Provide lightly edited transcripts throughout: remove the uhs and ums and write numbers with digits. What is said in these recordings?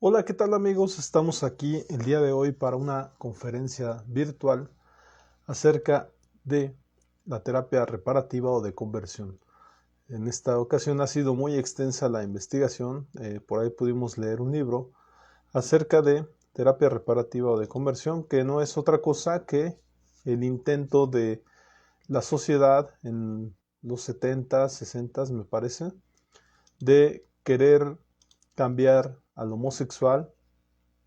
Hola, ¿qué tal amigos? Estamos aquí el día de hoy para una conferencia virtual acerca de la terapia reparativa o de conversión. En esta ocasión ha sido muy extensa la investigación, por ahí pudimos leer un libro acerca de terapia reparativa o de conversión, que no es otra cosa que el intento de la sociedad en los 70, 60 me parece, de querer cambiar al homosexual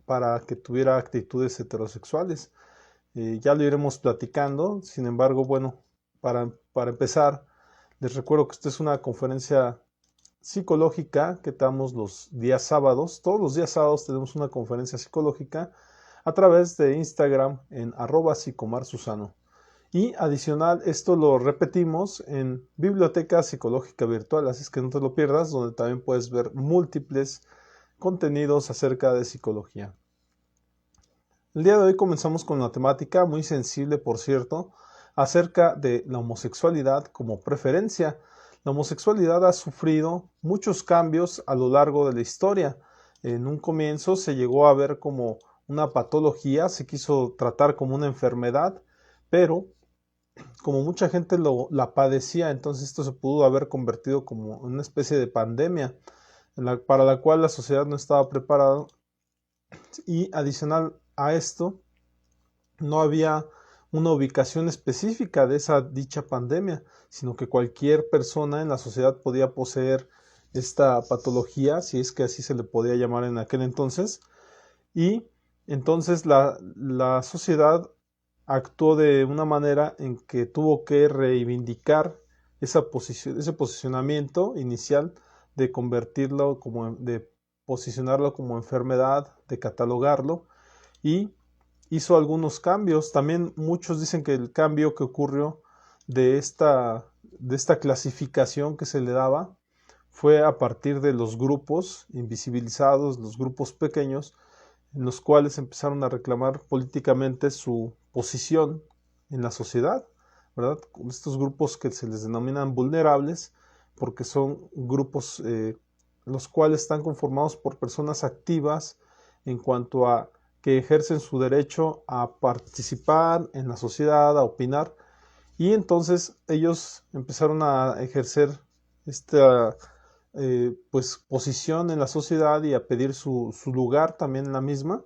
para que tuviera actitudes heterosexuales. Ya lo iremos platicando, sin embargo, bueno, para empezar, les recuerdo que esta es una conferencia psicológica que damos los días sábados. Todos los días sábados tenemos una conferencia psicológica a través de Instagram en @psicomarsusano. Y adicional, esto lo repetimos en Biblioteca Psicológica Virtual, así es que no te lo pierdas, donde también puedes ver múltiples contenidos acerca de psicología. El día de hoy comenzamos con una temática muy sensible, por cierto, acerca de la homosexualidad como preferencia. La homosexualidad ha sufrido muchos cambios a lo largo de la historia. En un comienzo se llegó a ver como una patología, se quiso tratar como una enfermedad, pero como mucha gente la padecía, entonces esto se pudo haber convertido como una especie de pandemia para la cual la sociedad no estaba preparada. Y adicional a esto, no había una ubicación específica de esa dicha pandemia, sino que cualquier persona en la sociedad podía poseer esta patología, si es que así se le podía llamar en aquel entonces, y entonces la sociedad actuó de una manera en que tuvo que reivindicar ese posicionamiento inicial de convertirlo de posicionarlo como enfermedad, de catalogarlo, y hizo algunos cambios. También muchos dicen que el cambio que ocurrió de esta clasificación que se le daba fue a partir de los grupos invisibilizados, los grupos pequeños, en los cuales empezaron a reclamar políticamente su posición en la sociedad, ¿verdad? Estos grupos que se les denominan vulnerables, porque son grupos los cuales están conformados por personas activas en cuanto a que ejercen su derecho a participar en la sociedad, a opinar, y entonces ellos empezaron a ejercer esta pues posición en la sociedad y a pedir su lugar también en la misma.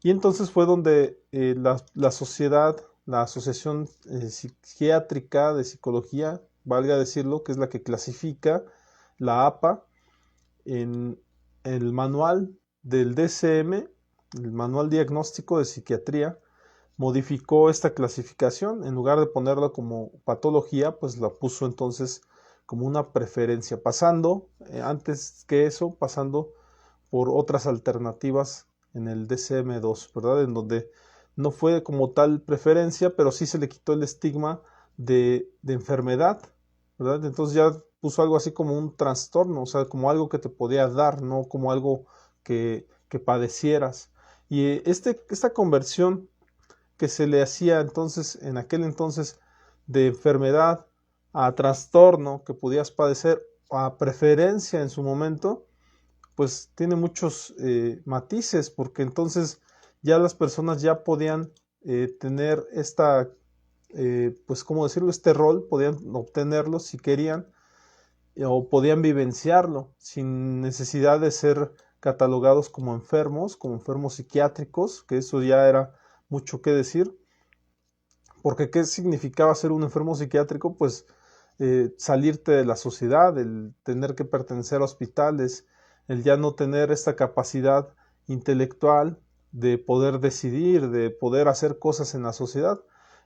Y entonces fue donde la sociedad, la Asociación Psiquiátrica de Psicología, valga decirlo, que es la que clasifica la APA, en el manual del DSM, el manual diagnóstico de psiquiatría, modificó esta clasificación. En lugar de ponerla como patología, pues la puso entonces como una preferencia, pasando, antes que eso, pasando por otras alternativas en el DSM-2, ¿verdad? En donde no fue como tal preferencia, pero sí se le quitó el estigma de enfermedad, ¿verdad? Entonces ya puso algo así como un trastorno, o sea, como algo que te podía dar, no como algo que padecieras. Y esta conversión que se le hacía entonces, en aquel entonces, de enfermedad a trastorno que podías padecer, a preferencia en su momento, pues tiene muchos matices, porque entonces ya las personas ya podían tener pues, ¿cómo decirlo? Este rol, podían obtenerlo si querían, o podían vivenciarlo sin necesidad de ser catalogados como enfermos psiquiátricos, que eso ya era mucho que decir, porque ¿qué significaba ser un enfermo psiquiátrico? Pues salirte de la sociedad, el tener que pertenecer a hospitales, el ya no tener esta capacidad intelectual de poder decidir, de poder hacer cosas en la sociedad.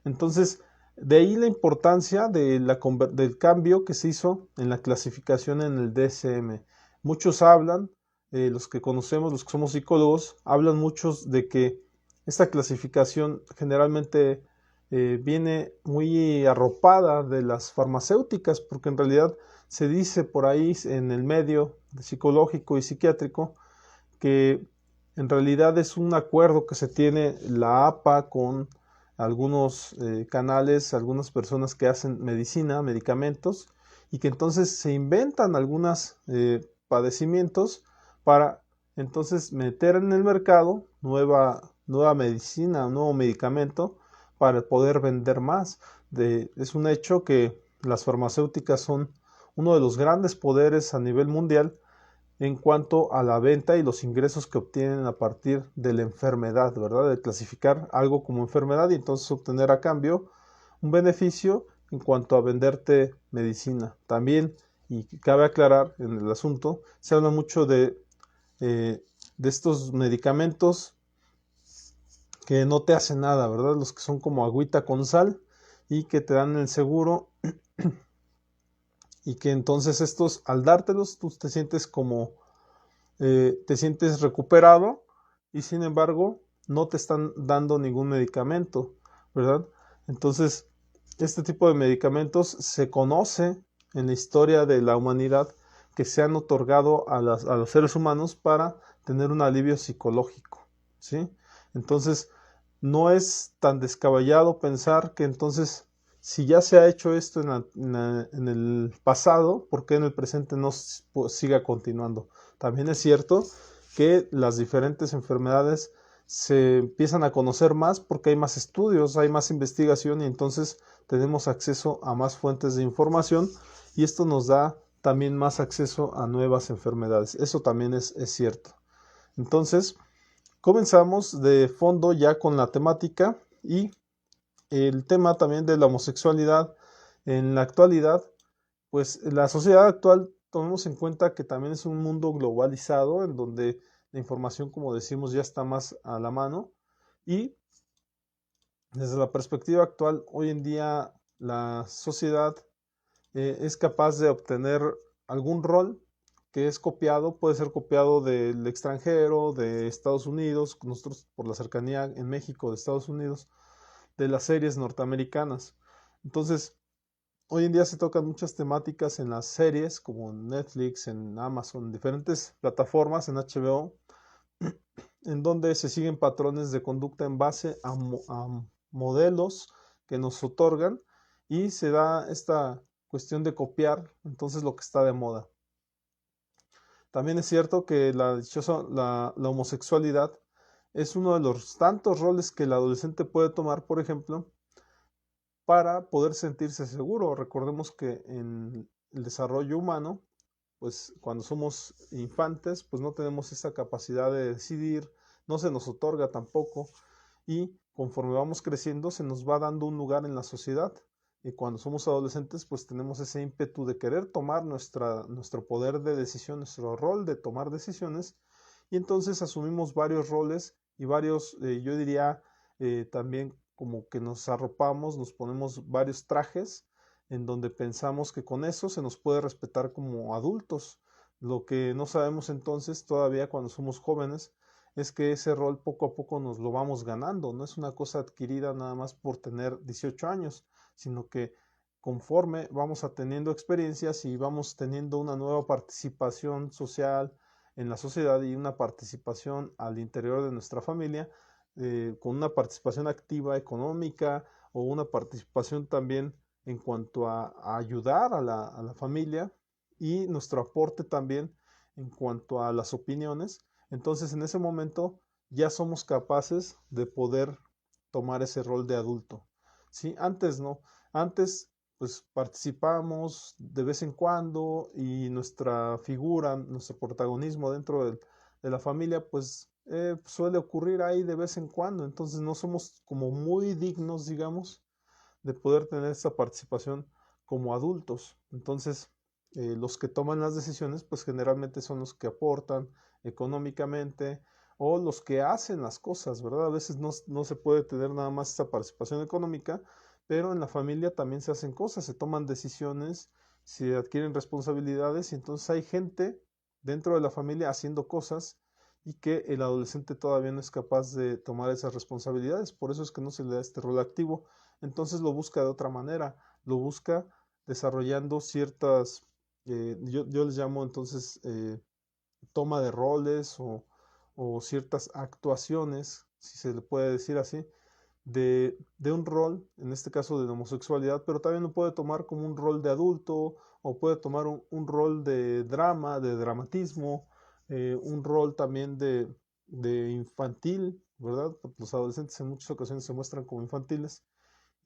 Entonces, de ahí la importancia del cambio que se hizo en la clasificación en el DSM. Muchos hablan, los que conocemos, los que somos psicólogos, hablan muchos de que esta clasificación generalmente viene muy arropada de las farmacéuticas, porque en realidad se dice por ahí en el medio psicológico y psiquiátrico que en realidad es un acuerdo que se tiene la APA con algunos canales, algunas personas que hacen medicina, medicamentos, y que entonces se inventan algunos padecimientos para entonces meter en el mercado nueva medicina, un nuevo medicamento para poder vender más. Es un hecho que las farmacéuticas son uno de los grandes poderes a nivel mundial en cuanto a la venta y los ingresos que obtienen a partir de la enfermedad, ¿verdad? De clasificar algo como enfermedad y entonces obtener a cambio un beneficio en cuanto a venderte medicina. También, y cabe aclarar en el asunto, se habla mucho de estos medicamentos que no te hacen nada, ¿verdad? Los que son como agüita con sal y que te dan el seguro y que entonces estos, al dártelos, tú te sientes como, te sientes recuperado y sin embargo no te están dando ningún medicamento, ¿verdad? Entonces, este tipo de medicamentos se conoce en la historia de la humanidad que se han otorgado a los seres humanos para tener un alivio psicológico, ¿sí? Entonces, no es tan descabellado pensar que entonces, si ya se ha hecho esto en el pasado, ¿por qué en el presente no siga continuando? También es cierto que las diferentes enfermedades se empiezan a conocer más porque hay más estudios, hay más investigación y entonces tenemos acceso a más fuentes de información y esto nos da también más acceso a nuevas enfermedades. Eso también es cierto. Entonces, comenzamos de fondo ya con la temática y el tema también de la homosexualidad en la actualidad, pues la sociedad actual, tomemos en cuenta que también es un mundo globalizado en donde la información, como decimos, ya está más a la mano y desde la perspectiva actual, hoy en día la sociedad es capaz de obtener algún rol que es copiado, puede ser copiado del extranjero, de Estados Unidos, nosotros por la cercanía en México de Estados Unidos, de las series norteamericanas. Entonces, hoy en día se tocan muchas temáticas en las series, como en Netflix, en Amazon, en diferentes plataformas, en HBO, en donde se siguen patrones de conducta en base a modelos que nos otorgan y se da esta cuestión de copiar entonces lo que está de moda. También es cierto que la homosexualidad es uno de los tantos roles que el adolescente puede tomar, por ejemplo, para poder sentirse seguro. Recordemos que en el desarrollo humano, pues cuando somos infantes, pues no tenemos esa capacidad de decidir, no se nos otorga tampoco, y conforme vamos creciendo se nos va dando un lugar en la sociedad. Y cuando somos adolescentes, pues tenemos ese ímpetu de querer tomar nuestro poder de decisión, nuestro rol de tomar decisiones, y entonces asumimos varios roles y varios, yo diría, también como que nos arropamos, nos ponemos varios trajes en donde pensamos que con eso se nos puede respetar como adultos. Lo que no sabemos entonces todavía cuando somos jóvenes es que ese rol poco a poco nos lo vamos ganando, no es una cosa adquirida nada más por tener 18 años, sino que conforme vamos teniendo experiencias y vamos teniendo una nueva participación social en la sociedad y una participación al interior de nuestra familia, con una participación activa económica o una participación también en cuanto a ayudar a la familia y nuestro aporte también en cuanto a las opiniones. Entonces en ese momento ya somos capaces de poder tomar ese rol de adulto. ¿Sí? Antes no, antes pues participamos de vez en cuando y nuestra figura, nuestro protagonismo dentro de la familia pues suele ocurrir ahí de vez en cuando, entonces no somos como muy dignos, digamos, de poder tener esta participación como adultos. Entonces, los que toman las decisiones, pues generalmente son los que aportan económicamente o los que hacen las cosas, ¿verdad? A veces no se puede tener nada más esta participación económica, pero en la familia también se hacen cosas, se toman decisiones, se adquieren responsabilidades y entonces hay gente dentro de la familia haciendo cosas y que el adolescente todavía no es capaz de tomar esas responsabilidades. Por eso es que no se le da este rol activo. Entonces lo busca de otra manera, lo busca desarrollando ciertas, yo les llamo entonces toma de roles o ciertas actuaciones, si se le puede decir así, de un rol, en este caso de la homosexualidad, pero también lo puede tomar como un rol de adulto o puede tomar un rol de drama, de dramatismo, un rol también de infantil, ¿verdad? Los adolescentes en muchas ocasiones se muestran como infantiles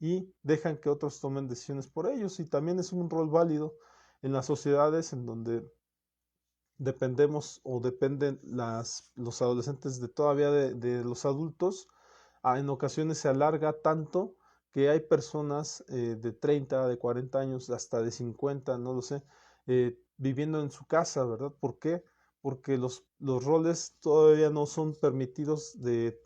y dejan que otros tomen decisiones por ellos, y también es un rol válido en las sociedades en donde dependemos o dependen los adolescentes de todavía de los adultos. En ocasiones se alarga tanto que hay personas de 30, de 40 años, hasta de 50, no lo sé, viviendo en su casa, ¿verdad? ¿Por qué? Porque los roles todavía no son permitidos de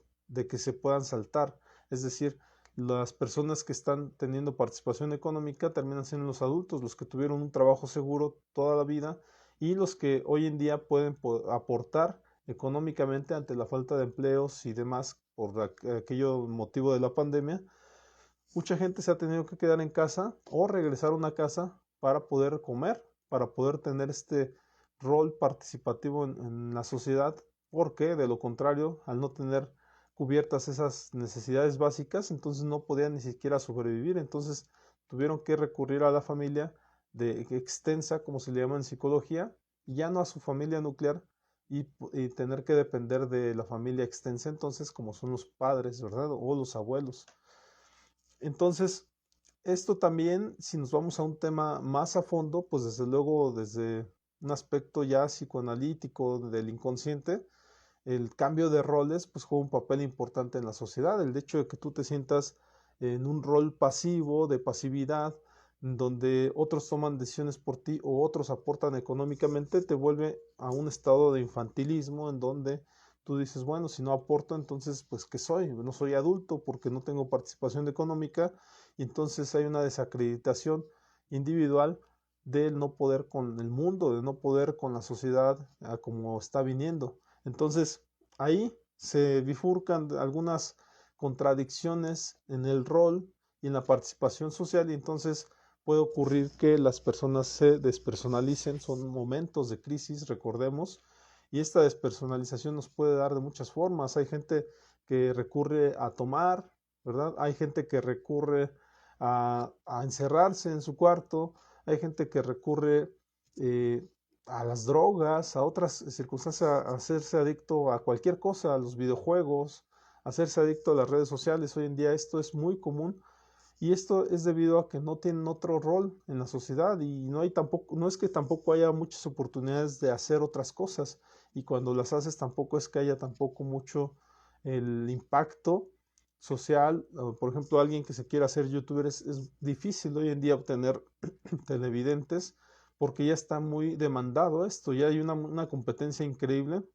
que se puedan saltar. Es decir, las personas que están teniendo participación económica terminan siendo los adultos, los que tuvieron un trabajo seguro toda la vida y los que hoy en día pueden aportar económicamente ante la falta de empleos y demás por aquello motivo de la pandemia. Mucha gente se ha tenido que quedar en casa o regresar a una casa para poder comer, para poder tener este rol participativo en la sociedad, porque de lo contrario, al no tener cubiertas esas necesidades básicas, entonces no podían ni siquiera sobrevivir, entonces tuvieron que recurrir a la familia de extensa, como se le llama en psicología, y ya no a su familia nuclear, y tener que depender de la familia extensa, entonces como son los padres, ¿verdad? O los abuelos. Entonces, esto también, si nos vamos a un tema más a fondo, pues desde luego desde un aspecto ya psicoanalítico del inconsciente, el cambio de roles pues juega un papel importante en la sociedad. El hecho de que tú te sientas en un rol pasivo, de pasividad, donde otros toman decisiones por ti o otros aportan económicamente, te vuelve a un estado de infantilismo en donde tú dices, bueno, si no aporto, entonces, pues, ¿qué soy? No soy adulto porque no tengo participación económica, y entonces hay una desacreditación individual del no poder con el mundo, de no poder con la sociedad como está viniendo. Entonces, ahí se bifurcan algunas contradicciones en el rol y en la participación social, y entonces puede ocurrir que las personas se despersonalicen. Son momentos de crisis, recordemos, y esta despersonalización nos puede dar de muchas formas. Hay gente que recurre a tomar, ¿verdad? Hay gente que recurre a encerrarse en su cuarto, hay gente que recurre a las drogas, a otras circunstancias, a hacerse adicto a cualquier cosa, a los videojuegos, a hacerse adicto a las redes sociales. Hoy en día esto es muy común, y esto es debido a que no tienen otro rol en la sociedad, y no hay tampoco, no es que tampoco haya muchas oportunidades de hacer otras cosas, y cuando las haces tampoco es que haya tampoco mucho el impacto social. Por ejemplo, alguien que se quiera hacer youtuber, es difícil hoy en día obtener televidentes porque ya está muy demandado esto, ya hay una competencia increíble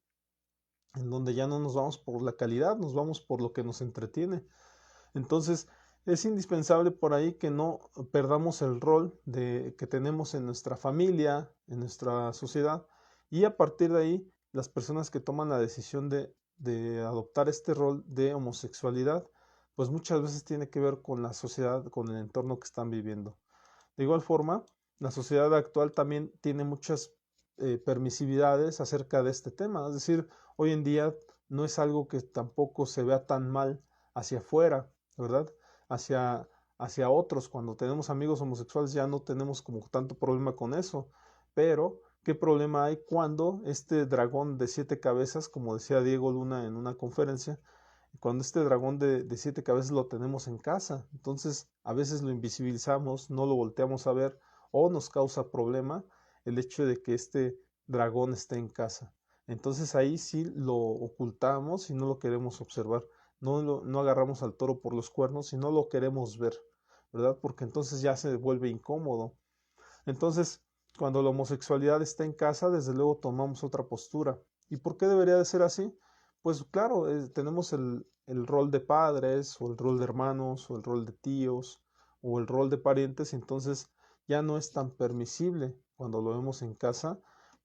en donde ya no nos vamos por la calidad, nos vamos por lo que nos entretiene. Entonces, es indispensable por ahí que no perdamos el rol que tenemos en nuestra familia, en nuestra sociedad, y a partir de ahí, las personas que toman la decisión de adoptar este rol de homosexualidad, pues muchas veces tiene que ver con la sociedad, con el entorno que están viviendo. De igual forma, la sociedad actual también tiene muchas permisividades acerca de este tema. Es decir, hoy en día no es algo que tampoco se vea tan mal hacia afuera, ¿verdad? Hacia, hacia otros. Cuando tenemos amigos homosexuales ya no tenemos como tanto problema con eso. Pero, ¿qué problema hay cuando este dragón de 7 cabezas, como decía Diego Luna en una conferencia, cuando este dragón de 7 cabezas lo tenemos en casa? Entonces a veces lo invisibilizamos, no lo volteamos a ver, o nos causa problema el hecho de que este dragón esté en casa. Entonces ahí sí lo ocultamos y no lo queremos observar. No agarramos al toro por los cuernos y no lo queremos ver, ¿verdad? Porque entonces ya se vuelve incómodo. Entonces, cuando la homosexualidad está en casa, desde luego tomamos otra postura. ¿Y por qué debería de ser así? Pues claro, tenemos el rol de padres, o el rol de hermanos, o el rol de tíos, o el rol de parientes, entonces ya no es tan permisible cuando lo vemos en casa,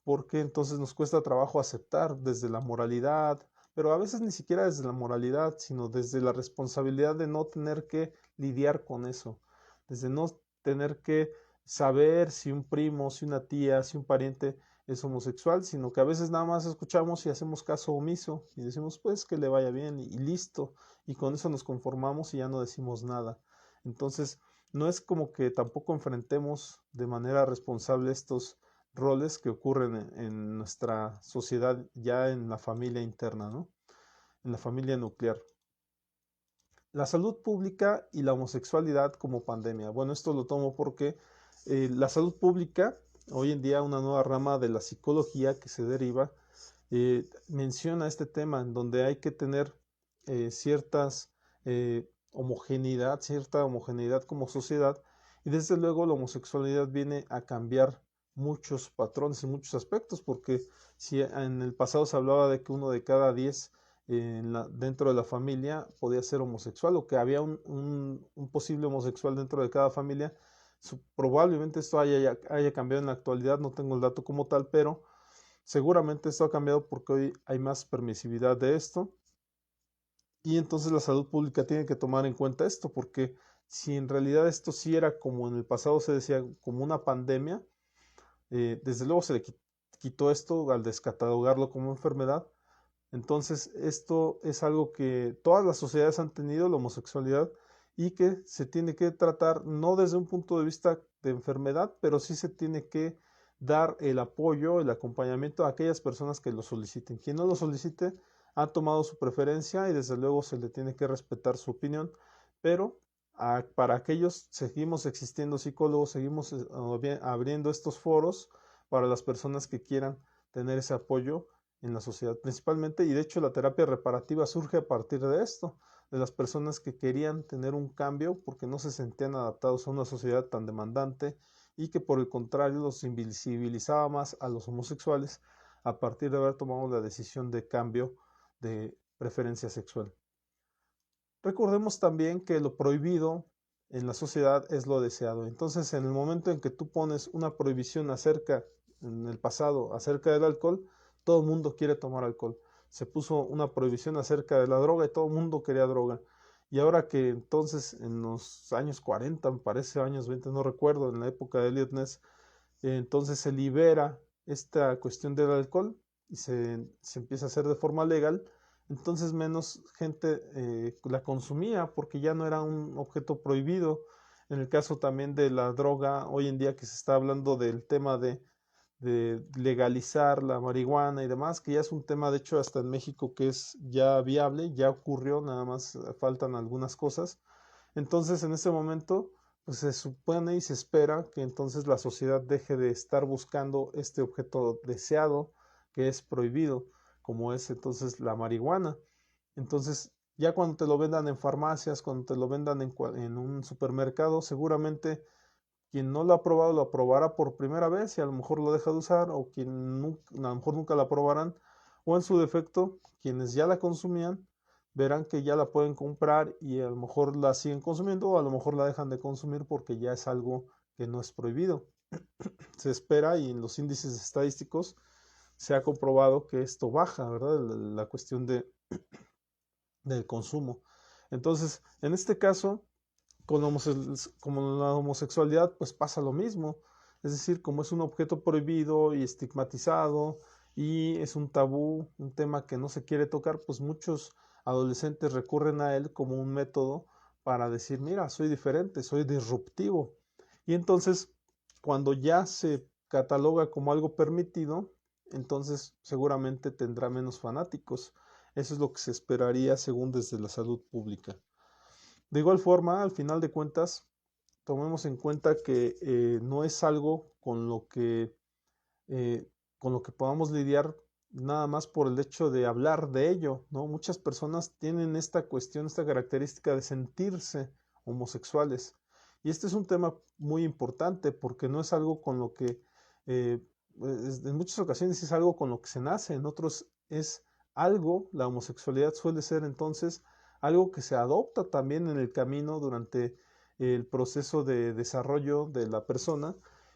porque entonces nos cuesta trabajo aceptar desde la moralidad, pero a veces ni siquiera desde la moralidad, sino desde la responsabilidad de no tener que lidiar con eso, desde no tener que saber si un primo, si una tía, si un pariente es homosexual, sino que a veces nada más escuchamos y hacemos caso omiso y decimos pues que le vaya bien y listo, y con eso nos conformamos y ya no decimos nada. Entonces, no es como que tampoco enfrentemos de manera responsable estos roles que ocurren en nuestra sociedad ya en la familia interna, ¿no? En la familia nuclear. La salud pública y la homosexualidad como pandemia. Bueno, esto lo tomo porque la salud pública, hoy en día una nueva rama de la psicología que se deriva, menciona este tema en donde hay que tener ciertas cierta homogeneidad como sociedad, y desde luego la homosexualidad viene a cambiar muchos patrones y muchos aspectos, porque si en el pasado se hablaba de que 1 de cada 10 dentro de la familia podía ser homosexual, o que había un posible homosexual dentro de cada familia, probablemente esto haya cambiado en la actualidad, no tengo el dato como tal, pero seguramente esto ha cambiado porque hoy hay más permisividad de esto, y entonces la salud pública tiene que tomar en cuenta esto, porque si en realidad esto sí era, como en el pasado se decía, como una pandemia, desde luego se le quitó esto al descatalogarlo como enfermedad. Entonces esto es algo que todas las sociedades han tenido, la homosexualidad, y que se tiene que tratar no desde un punto de vista de enfermedad, pero sí se tiene que dar el apoyo, el acompañamiento a aquellas personas que lo soliciten. Quien no lo solicite ha tomado su preferencia y desde luego se le tiene que respetar su opinión, pero para aquellos seguimos existiendo psicólogos, seguimos abriendo estos foros para las personas que quieran tener ese apoyo en la sociedad principalmente, y de hecho la terapia reparativa surge a partir de esto, de las personas que querían tener un cambio porque no se sentían adaptados a una sociedad tan demandante, y que por el contrario los invisibilizaba más a los homosexuales a partir de haber tomado la decisión de cambio de preferencia sexual. Recordemos también que lo prohibido en la sociedad es lo deseado. Entonces, en el momento en que tú pones una prohibición en el pasado, acerca del alcohol, todo el mundo quiere tomar alcohol. Se puso una prohibición acerca de la droga y todo el mundo quería droga. Y ahora que entonces en los años 40, me parece, años 20, no recuerdo, en la época de Eliot Ness, entonces se libera esta cuestión del alcohol y se empieza a hacer de forma legal, entonces menos gente la consumía porque ya no era un objeto prohibido. En el caso también de la droga, hoy en día que se está hablando del tema de legalizar la marihuana y demás, que ya es un tema de hecho hasta en México que es ya viable, ya ocurrió, nada más faltan algunas cosas. Entonces en ese momento pues se supone y se espera que entonces la sociedad deje de estar buscando este objeto deseado que es prohibido, como es entonces la marihuana. Entonces, ya cuando te lo vendan en farmacias, cuando te lo vendan en un supermercado, seguramente quien no lo ha probado lo probará por primera vez y a lo mejor lo deja de usar, o quien a lo mejor nunca la probarán, o en su defecto, quienes ya la consumían verán que ya la pueden comprar y a lo mejor la siguen consumiendo, o a lo mejor la dejan de consumir porque ya es algo que no es prohibido. Se espera, y en los índices estadísticos se ha comprobado que esto baja, ¿verdad? La cuestión del consumo. Entonces, en este caso, como la homosexualidad, pues pasa lo mismo. Es decir, como es un objeto prohibido y estigmatizado y es un tabú, un tema que no se quiere tocar, pues muchos adolescentes recurren a él como un método para decir, mira, soy diferente, soy disruptivo. Y entonces, cuando ya se cataloga como algo permitido, entonces seguramente tendrá menos fanáticos. Eso es lo que se esperaría según desde la salud pública. De igual forma, al final de cuentas, tomemos en cuenta que no es algo con lo que podamos lidiar nada más por el hecho de hablar de ello, ¿no? Muchas personas tienen esta cuestión, esta característica de sentirse homosexuales. Y este es un tema muy importante porque no es algo con lo que, en muchas ocasiones es algo con lo que se nace, en otros es algo, la homosexualidad suele ser entonces algo que se adopta también en el camino durante el proceso de desarrollo de la persona,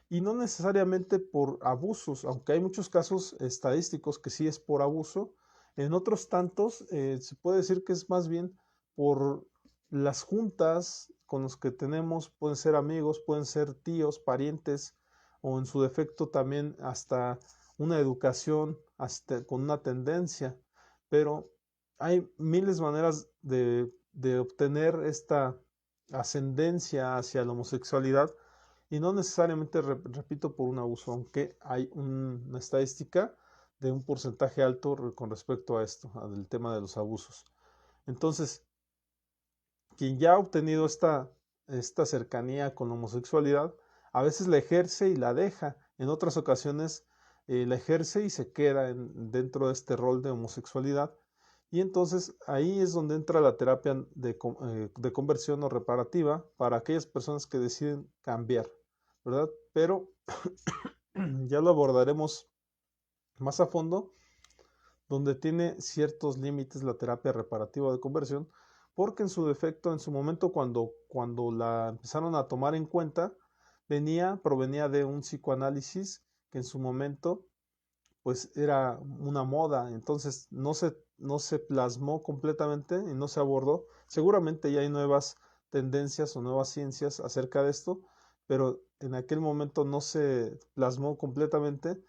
y no necesariamente por abusos, aunque hay muchos casos estadísticos que sí es por abuso. En otros tantos se puede decir que es más bien por las juntas con los que tenemos, pueden ser amigos, pueden ser tíos, parientes, o en su defecto también hasta una educación hasta con una tendencia, pero hay miles de maneras de obtener esta ascendencia hacia la homosexualidad, y no necesariamente, repito, por un abuso, aunque hay una estadística de un porcentaje alto con respecto a esto, al tema de los abusos. Entonces, quien ya ha obtenido esta cercanía con la homosexualidad, a veces la ejerce y la deja, en otras ocasiones la ejerce y se queda dentro de este rol de homosexualidad, y entonces ahí es donde entra la terapia de conversión o reparativa para aquellas personas que deciden cambiar, ¿verdad? Pero ya lo abordaremos más a fondo, donde tiene ciertos límites la terapia reparativa de conversión, porque en su defecto, en su momento cuando la empezaron a tomar en cuenta, provenía de un psicoanálisis que en su momento pues era una moda, entonces no se plasmó completamente y no se abordó. Seguramente ya hay nuevas tendencias o nuevas ciencias acerca de esto, pero en aquel momento no se plasmó completamente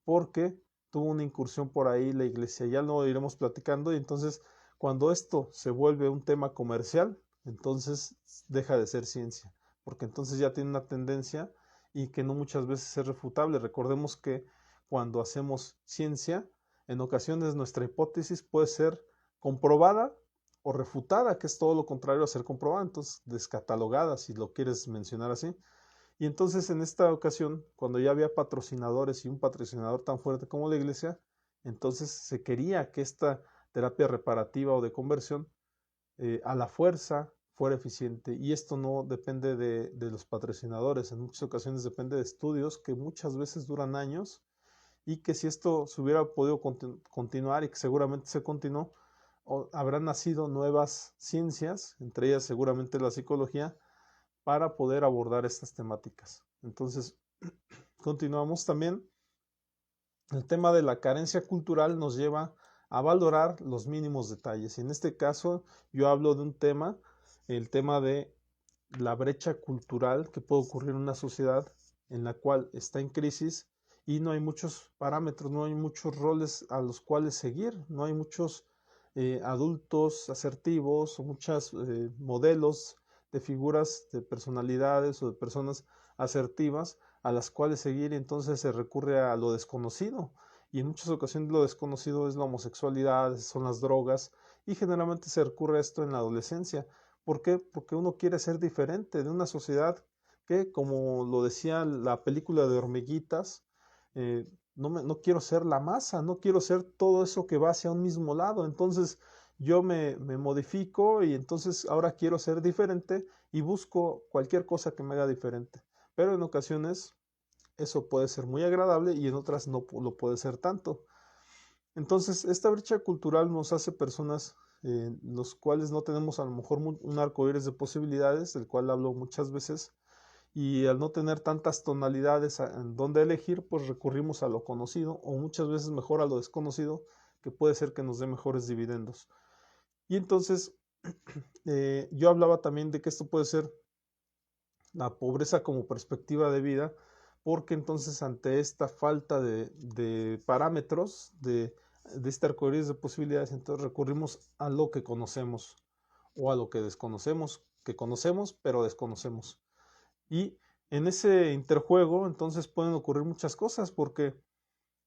porque tuvo una incursión por ahí la iglesia. Ya lo iremos platicando, y entonces cuando esto se vuelve un tema comercial, entonces deja de ser ciencia, porque entonces ya tiene una tendencia y que no muchas veces es refutable. Recordemos que cuando hacemos ciencia, en ocasiones nuestra hipótesis puede ser comprobada o refutada, que es todo lo contrario a ser comprobada, entonces descatalogada, si lo quieres mencionar así. Y entonces en esta ocasión, cuando ya había patrocinadores y un patrocinador tan fuerte como la iglesia, entonces se quería que esta terapia reparativa o de conversión a la fuerza fuera eficiente. Y esto no depende de los patrocinadores, en muchas ocasiones depende de estudios que muchas veces duran años, y que si esto se hubiera podido continuar, y que seguramente se continuó, habrán nacido nuevas ciencias, entre ellas seguramente la psicología, para poder abordar estas temáticas. Entonces, continuamos también. El tema de la carencia cultural nos lleva a valorar los mínimos detalles. Y en este caso yo hablo de un tema, el tema de la brecha cultural que puede ocurrir en una sociedad en la cual está en crisis y no hay muchos parámetros, no hay muchos roles a los cuales seguir, no hay muchos adultos asertivos o muchos modelos de figuras, de personalidades o de personas asertivas a las cuales seguir, y entonces se recurre a lo desconocido, y en muchas ocasiones lo desconocido es la homosexualidad, son las drogas, y generalmente se recurre a esto en la adolescencia. ¿Por qué? Porque uno quiere ser diferente de una sociedad que, como lo decía la película de Hormiguitas, no quiero ser la masa, no quiero ser todo eso que va hacia un mismo lado. Entonces yo me modifico, y entonces ahora quiero ser diferente y busco cualquier cosa que me haga diferente. Pero en ocasiones eso puede ser muy agradable y en otras no lo puede ser tanto. Entonces, esta brecha cultural nos hace personas los cuales no tenemos a lo mejor un arco iris de posibilidades, del cual hablo muchas veces, y al no tener tantas tonalidades en donde elegir, pues recurrimos a lo conocido, o muchas veces mejor a lo desconocido, que puede ser que nos dé mejores dividendos. Y entonces, yo hablaba también de que esto puede ser la pobreza como perspectiva de vida, porque entonces ante esta falta de parámetros, de este arcoíris de posibilidades, entonces recurrimos a lo que conocemos o a lo que desconocemos, que conocemos pero desconocemos. Y en ese interjuego entonces pueden ocurrir muchas cosas, porque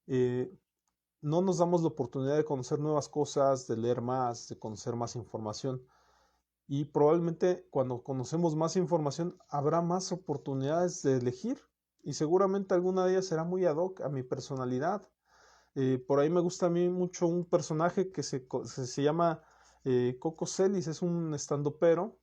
eh, no nos damos la oportunidad de conocer nuevas cosas, de leer más, de conocer más información. Y probablemente cuando conocemos más información habrá más oportunidades de elegir, y seguramente alguna de ellas será muy ad hoc a mi personalidad. Por ahí me gusta a mí mucho un personaje que se llama Coco Celis, es un estandopero.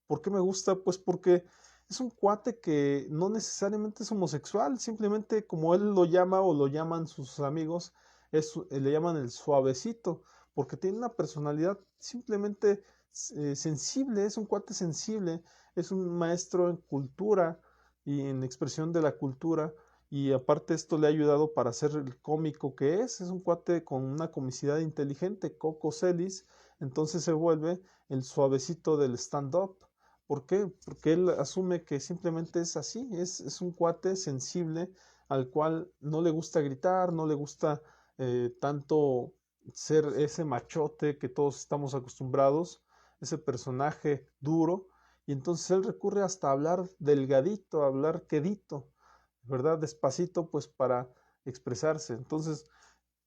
¿Por qué me gusta? Pues porque es un cuate que no necesariamente es homosexual, simplemente como él lo llama o lo llaman sus amigos, le llaman el suavecito, porque tiene una personalidad simplemente sensible, es un cuate sensible, es un maestro en cultura y en expresión de la cultura, y aparte esto le ha ayudado para ser el cómico que es un cuate con una comicidad inteligente, Coco Celis, entonces se vuelve el suavecito del stand-up. ¿Por qué? Porque él asume que simplemente es así, es un cuate sensible al cual no le gusta gritar, no le gusta tanto ser ese machote que todos estamos acostumbrados, ese personaje duro, y entonces él recurre hasta hablar delgadito, hablar quedito, ¿verdad? Despacito, pues para expresarse. Entonces,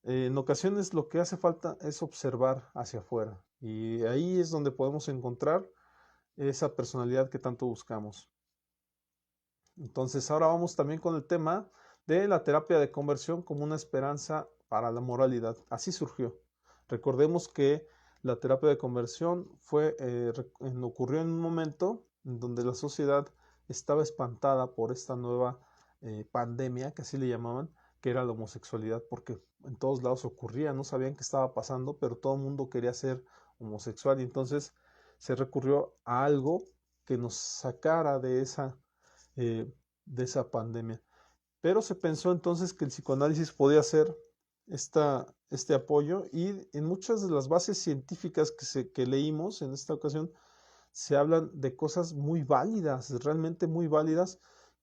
en ocasiones lo que hace falta es observar hacia afuera y ahí es donde podemos encontrar esa personalidad que tanto buscamos. Entonces ahora vamos también con el tema de la terapia de conversión como una esperanza para la moralidad. Así surgió. Recordemos que la terapia de conversión ocurrió en un momento en donde la sociedad estaba espantada por esta nueva pandemia, que así le llamaban, que era la homosexualidad, porque en todos lados ocurría, no sabían qué estaba pasando, pero todo el mundo quería ser homosexual y entonces se recurrió a algo que nos sacara de esa pandemia. Pero se pensó entonces que el psicoanálisis podía ser este apoyo y en muchas de las bases científicas que leímos en esta ocasión se hablan de cosas muy válidas, realmente muy válidas,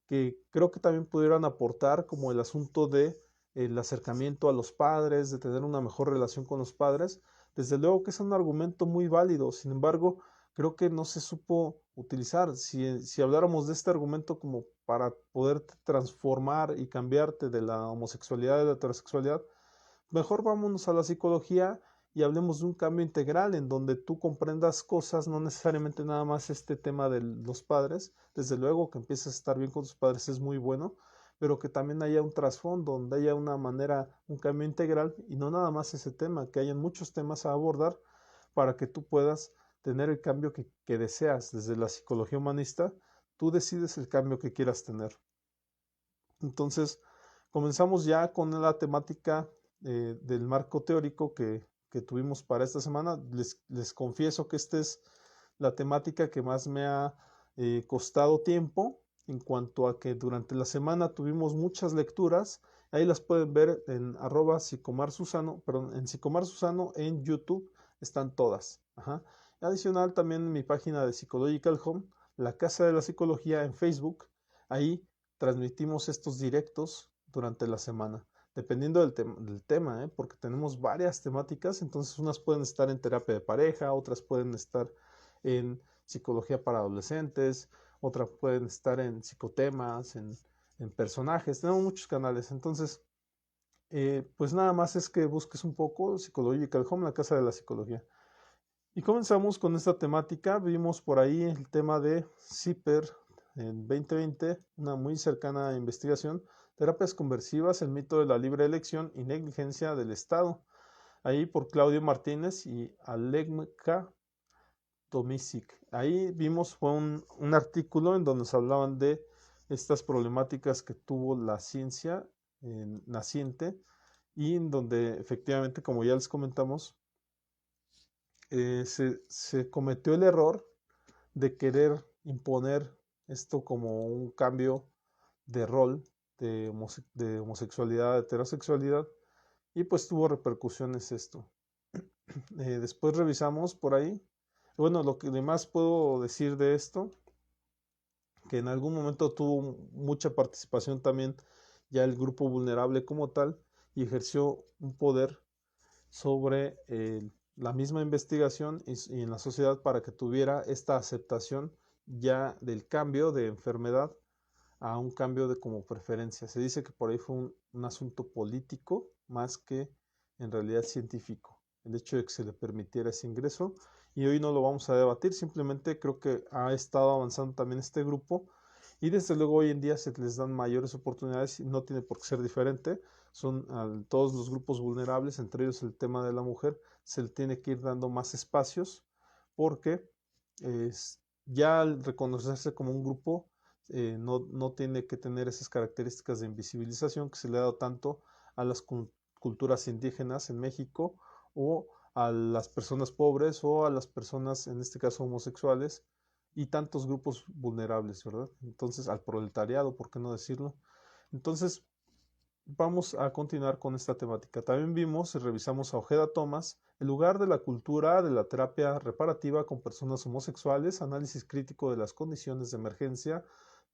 que creo que también pudieran aportar como el asunto de el acercamiento a los padres, de tener una mejor relación con los padres. Desde luego que es un argumento muy válido, sin embargo, creo que no se supo utilizar. Si habláramos de este argumento como para poder transformar y cambiarte de la homosexualidad a la heterosexualidad, mejor vámonos a la psicología y hablemos de un cambio integral en donde tú comprendas cosas, no necesariamente nada más este tema de los padres. Desde luego que empieces a estar bien con tus padres es muy bueno, pero que también haya un trasfondo, donde haya una manera, un cambio integral y no nada más ese tema, que hayan muchos temas a abordar para que tú puedas tener el cambio que deseas. Desde la psicología humanista, tú decides el cambio que quieras tener. Entonces, comenzamos ya con la temática del marco teórico que tuvimos para esta semana. Les confieso que esta es la temática que más me ha costado tiempo en cuanto a que durante la semana tuvimos muchas lecturas. Ahí las pueden ver en @psicomarsusano, perdón, en Psicomarsusano en YouTube están todas. Ajá. Adicional también en mi página de Psychological Home, la Casa de la Psicología en Facebook. Ahí transmitimos estos directos durante la semana, dependiendo del tema, porque tenemos varias temáticas, entonces unas pueden estar en terapia de pareja, otras pueden estar en psicología para adolescentes, otras pueden estar en psicotemas, en personajes, tenemos muchos canales, entonces pues nada más es que busques un poco Psychological Home, la casa de la psicología. Y comenzamos con esta temática. Vimos por ahí el tema de CIPER en 2020, una muy cercana investigación, terapias conversivas, el mito de la libre elección y negligencia del Estado. Ahí por Claudio Martínez y Alemka Tomisic. Ahí vimos fue un artículo en donde se hablaban de estas problemáticas que tuvo la ciencia naciente y en donde efectivamente, como ya les comentamos, se cometió el error de querer imponer esto como un cambio de rol de homosexualidad a heterosexualidad y pues tuvo repercusiones esto. Después revisamos por ahí. Bueno, lo que demás puedo decir de esto, que en algún momento tuvo mucha participación también ya el grupo vulnerable como tal y ejerció un poder sobre la misma investigación y en la sociedad para que tuviera esta aceptación ya del cambio de enfermedad a un cambio de como preferencia. Se dice que por ahí fue un asunto político más que en realidad científico, el hecho de que se le permitiera ese ingreso y hoy no lo vamos a debatir, simplemente creo que ha estado avanzando también este grupo y desde luego hoy en día se les dan mayores oportunidades y no tiene por qué ser diferente. Son todos los grupos vulnerables, entre ellos el tema de la mujer, se le tiene que ir dando más espacios porque ya al reconocerse como un grupo no tiene que tener esas características de invisibilización que se le ha dado tanto a las culturas indígenas en México o a las personas pobres o a las personas, en este caso homosexuales, y tantos grupos vulnerables, ¿verdad? Entonces, al proletariado, ¿por qué no decirlo? Entonces, vamos a continuar con esta temática. También vimos y revisamos a Ojeda Thomas, el lugar de la cultura de la terapia reparativa con personas homosexuales, análisis crítico de las condiciones de emergencia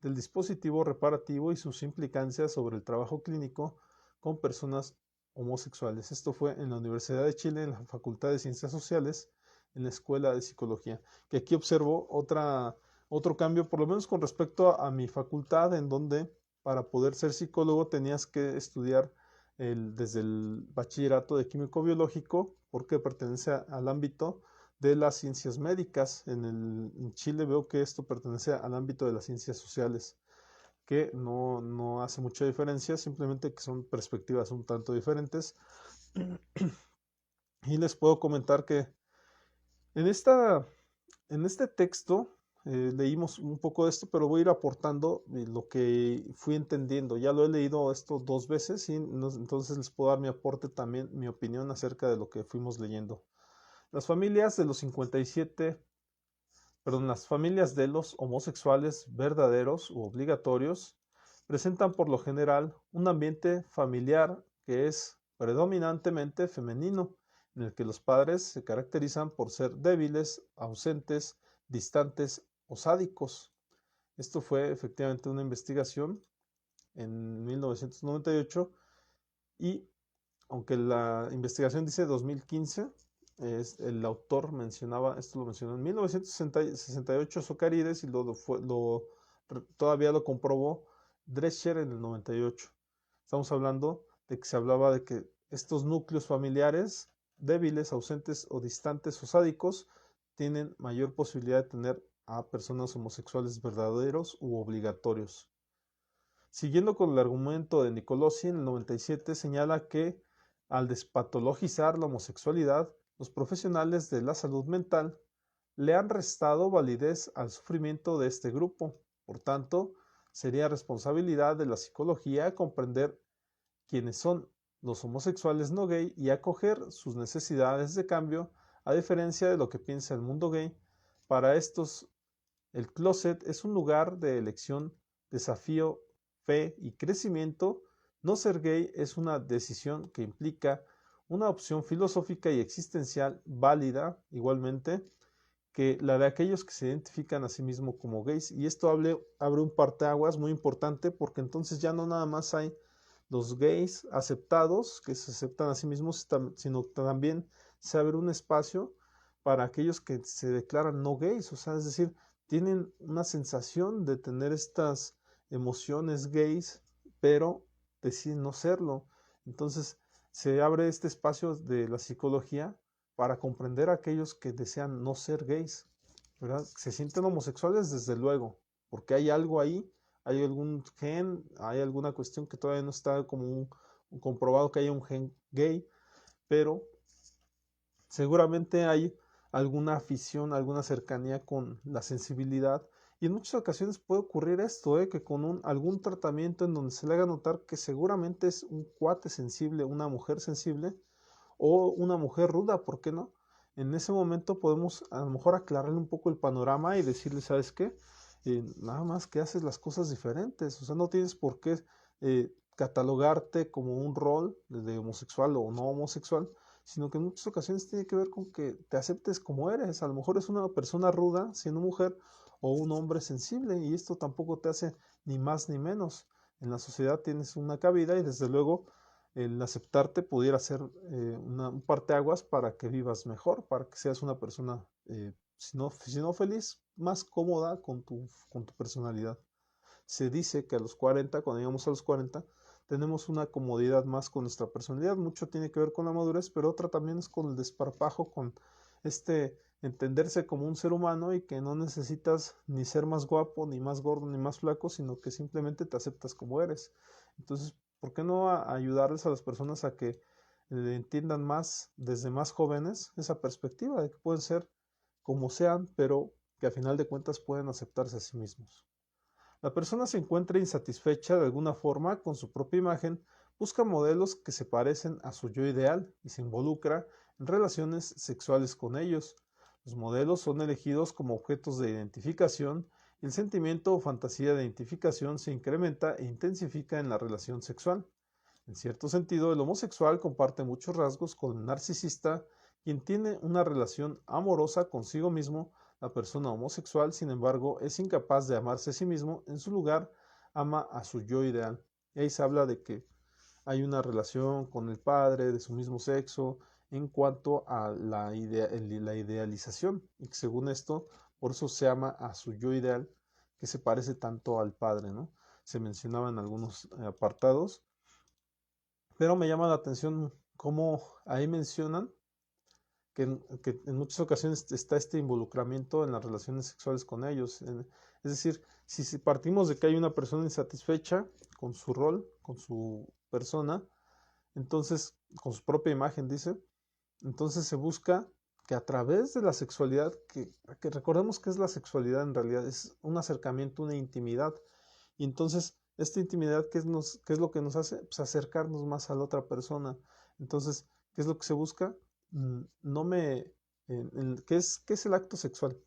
del dispositivo reparativo y sus implicancias sobre el trabajo clínico con personas homosexuales. Esto fue en la Universidad de Chile, en la Facultad de Ciencias Sociales, en la Escuela de Psicología. Que aquí observo Otro cambio, por lo menos con respecto a mi facultad, en donde para poder ser psicólogo tenías que estudiar desde el bachillerato de químico biológico, porque pertenece al ámbito de las ciencias médicas. En Chile veo que esto pertenece al ámbito de las ciencias sociales, que no hace mucha diferencia, simplemente que son perspectivas un tanto diferentes. Y les puedo comentar que en este texto leímos un poco de esto, pero voy a ir aportando lo que fui entendiendo. Ya lo he leído esto 2 veces y entonces les puedo dar mi aporte también, mi opinión acerca de lo que fuimos leyendo. Las familias de los 57, perdón, las familias de los homosexuales verdaderos u obligatorios presentan por lo general un ambiente familiar que es predominantemente femenino, en el que los padres se caracterizan por ser débiles, ausentes, distantes o sádicos. Esto fue efectivamente una investigación en 1998 y aunque la investigación dice 2015, el autor mencionaba, esto lo mencionó en 1968 Socarides y todavía lo comprobó Drescher en el 98. Estamos hablando de que se hablaba de que estos núcleos familiares débiles, ausentes o distantes o sádicos tienen mayor posibilidad de tener a personas homosexuales verdaderos u obligatorios. Siguiendo con el argumento de Nicolosi, en el 97 señala que al despatologizar la homosexualidad, los profesionales de la salud mental le han restado validez al sufrimiento de este grupo. Por tanto, sería responsabilidad de la psicología comprender quiénes son los homosexuales no gay y acoger sus necesidades de cambio, a diferencia de lo que piensa el mundo gay. Para estos, el closet es un lugar de elección, desafío, fe y crecimiento. No ser gay es una decisión que implica una opción filosófica y existencial válida, igualmente, que la de aquellos que se identifican a sí mismos como gays. Y esto abre un parteaguas muy importante, porque entonces ya no nada más hay los gays aceptados, que se aceptan a sí mismos, sino también se abre un espacio para aquellos que se declaran no gays, o sea, es decir, tienen una sensación de tener estas emociones gays, pero deciden no serlo. Entonces se abre este espacio de la psicología para comprender a aquellos que desean no ser gays, ¿verdad? Se sienten homosexuales desde luego, porque hay algo ahí, hay algún gen, hay alguna cuestión que todavía no está como un comprobado que haya un gen gay, pero seguramente hay alguna afición, alguna cercanía con la sensibilidad. Y en muchas ocasiones puede ocurrir esto, que con algún tratamiento en donde se le haga notar que seguramente es un cuate sensible, una mujer sensible o una mujer ruda, ¿por qué no? En ese momento podemos a lo mejor aclararle un poco el panorama y decirle, ¿sabes qué? Nada más que haces las cosas diferentes, o sea, no tienes por qué catalogarte como un rol de homosexual o no homosexual, sino que en muchas ocasiones tiene que ver con que te aceptes como eres. A lo mejor es una persona ruda siendo mujer o un hombre sensible y esto tampoco te hace ni más ni menos. En la sociedad tienes una cabida y desde luego el aceptarte pudiera ser un parteaguas para que vivas mejor, para que seas una persona, si no feliz, más cómoda con tu personalidad. Se dice que a los 40, cuando llegamos a los 40, tenemos una comodidad más con nuestra personalidad. Mucho tiene que ver con la madurez, pero otra también es con el desparpajo, con entenderse como un ser humano y que no necesitas ni ser más guapo, ni más gordo, ni más flaco, sino que simplemente te aceptas como eres. Entonces, ¿por qué no ayudarles a las personas a que entiendan más desde más jóvenes esa perspectiva de que pueden ser como sean, pero que a final de cuentas pueden aceptarse a sí mismos? La persona se encuentra insatisfecha de alguna forma con su propia imagen, busca modelos que se parecen a su yo ideal y se involucra en relaciones sexuales con ellos. Los modelos son elegidos como objetos de identificación y el sentimiento o fantasía de identificación se incrementa e intensifica en la relación sexual. En cierto sentido, el homosexual comparte muchos rasgos con el narcisista, quien tiene una relación amorosa consigo mismo. La persona homosexual, sin embargo, es incapaz de amarse a sí mismo, en su lugar ama a su yo ideal. Y ahí se habla de que hay una relación con el padre de su mismo sexo en cuanto a la idealización, y que según esto Por eso se ama a su yo ideal, que se parece tanto al padre, ¿no? Se mencionaba en algunos apartados, pero me llama la atención cómo ahí mencionan que en muchas ocasiones está este involucramiento en las relaciones sexuales con ellos. Es decir, si partimos de que hay una persona insatisfecha con su rol, con su persona, entonces, con su propia imagen, dice, entonces se busca que a través de la sexualidad, que recordemos que es la sexualidad en realidad, es un acercamiento, una intimidad. Y entonces, esta intimidad, ¿qué es lo que nos hace? Pues acercarnos más a la otra persona. Entonces, ¿qué es lo que se busca? No me... qué es el acto sexual?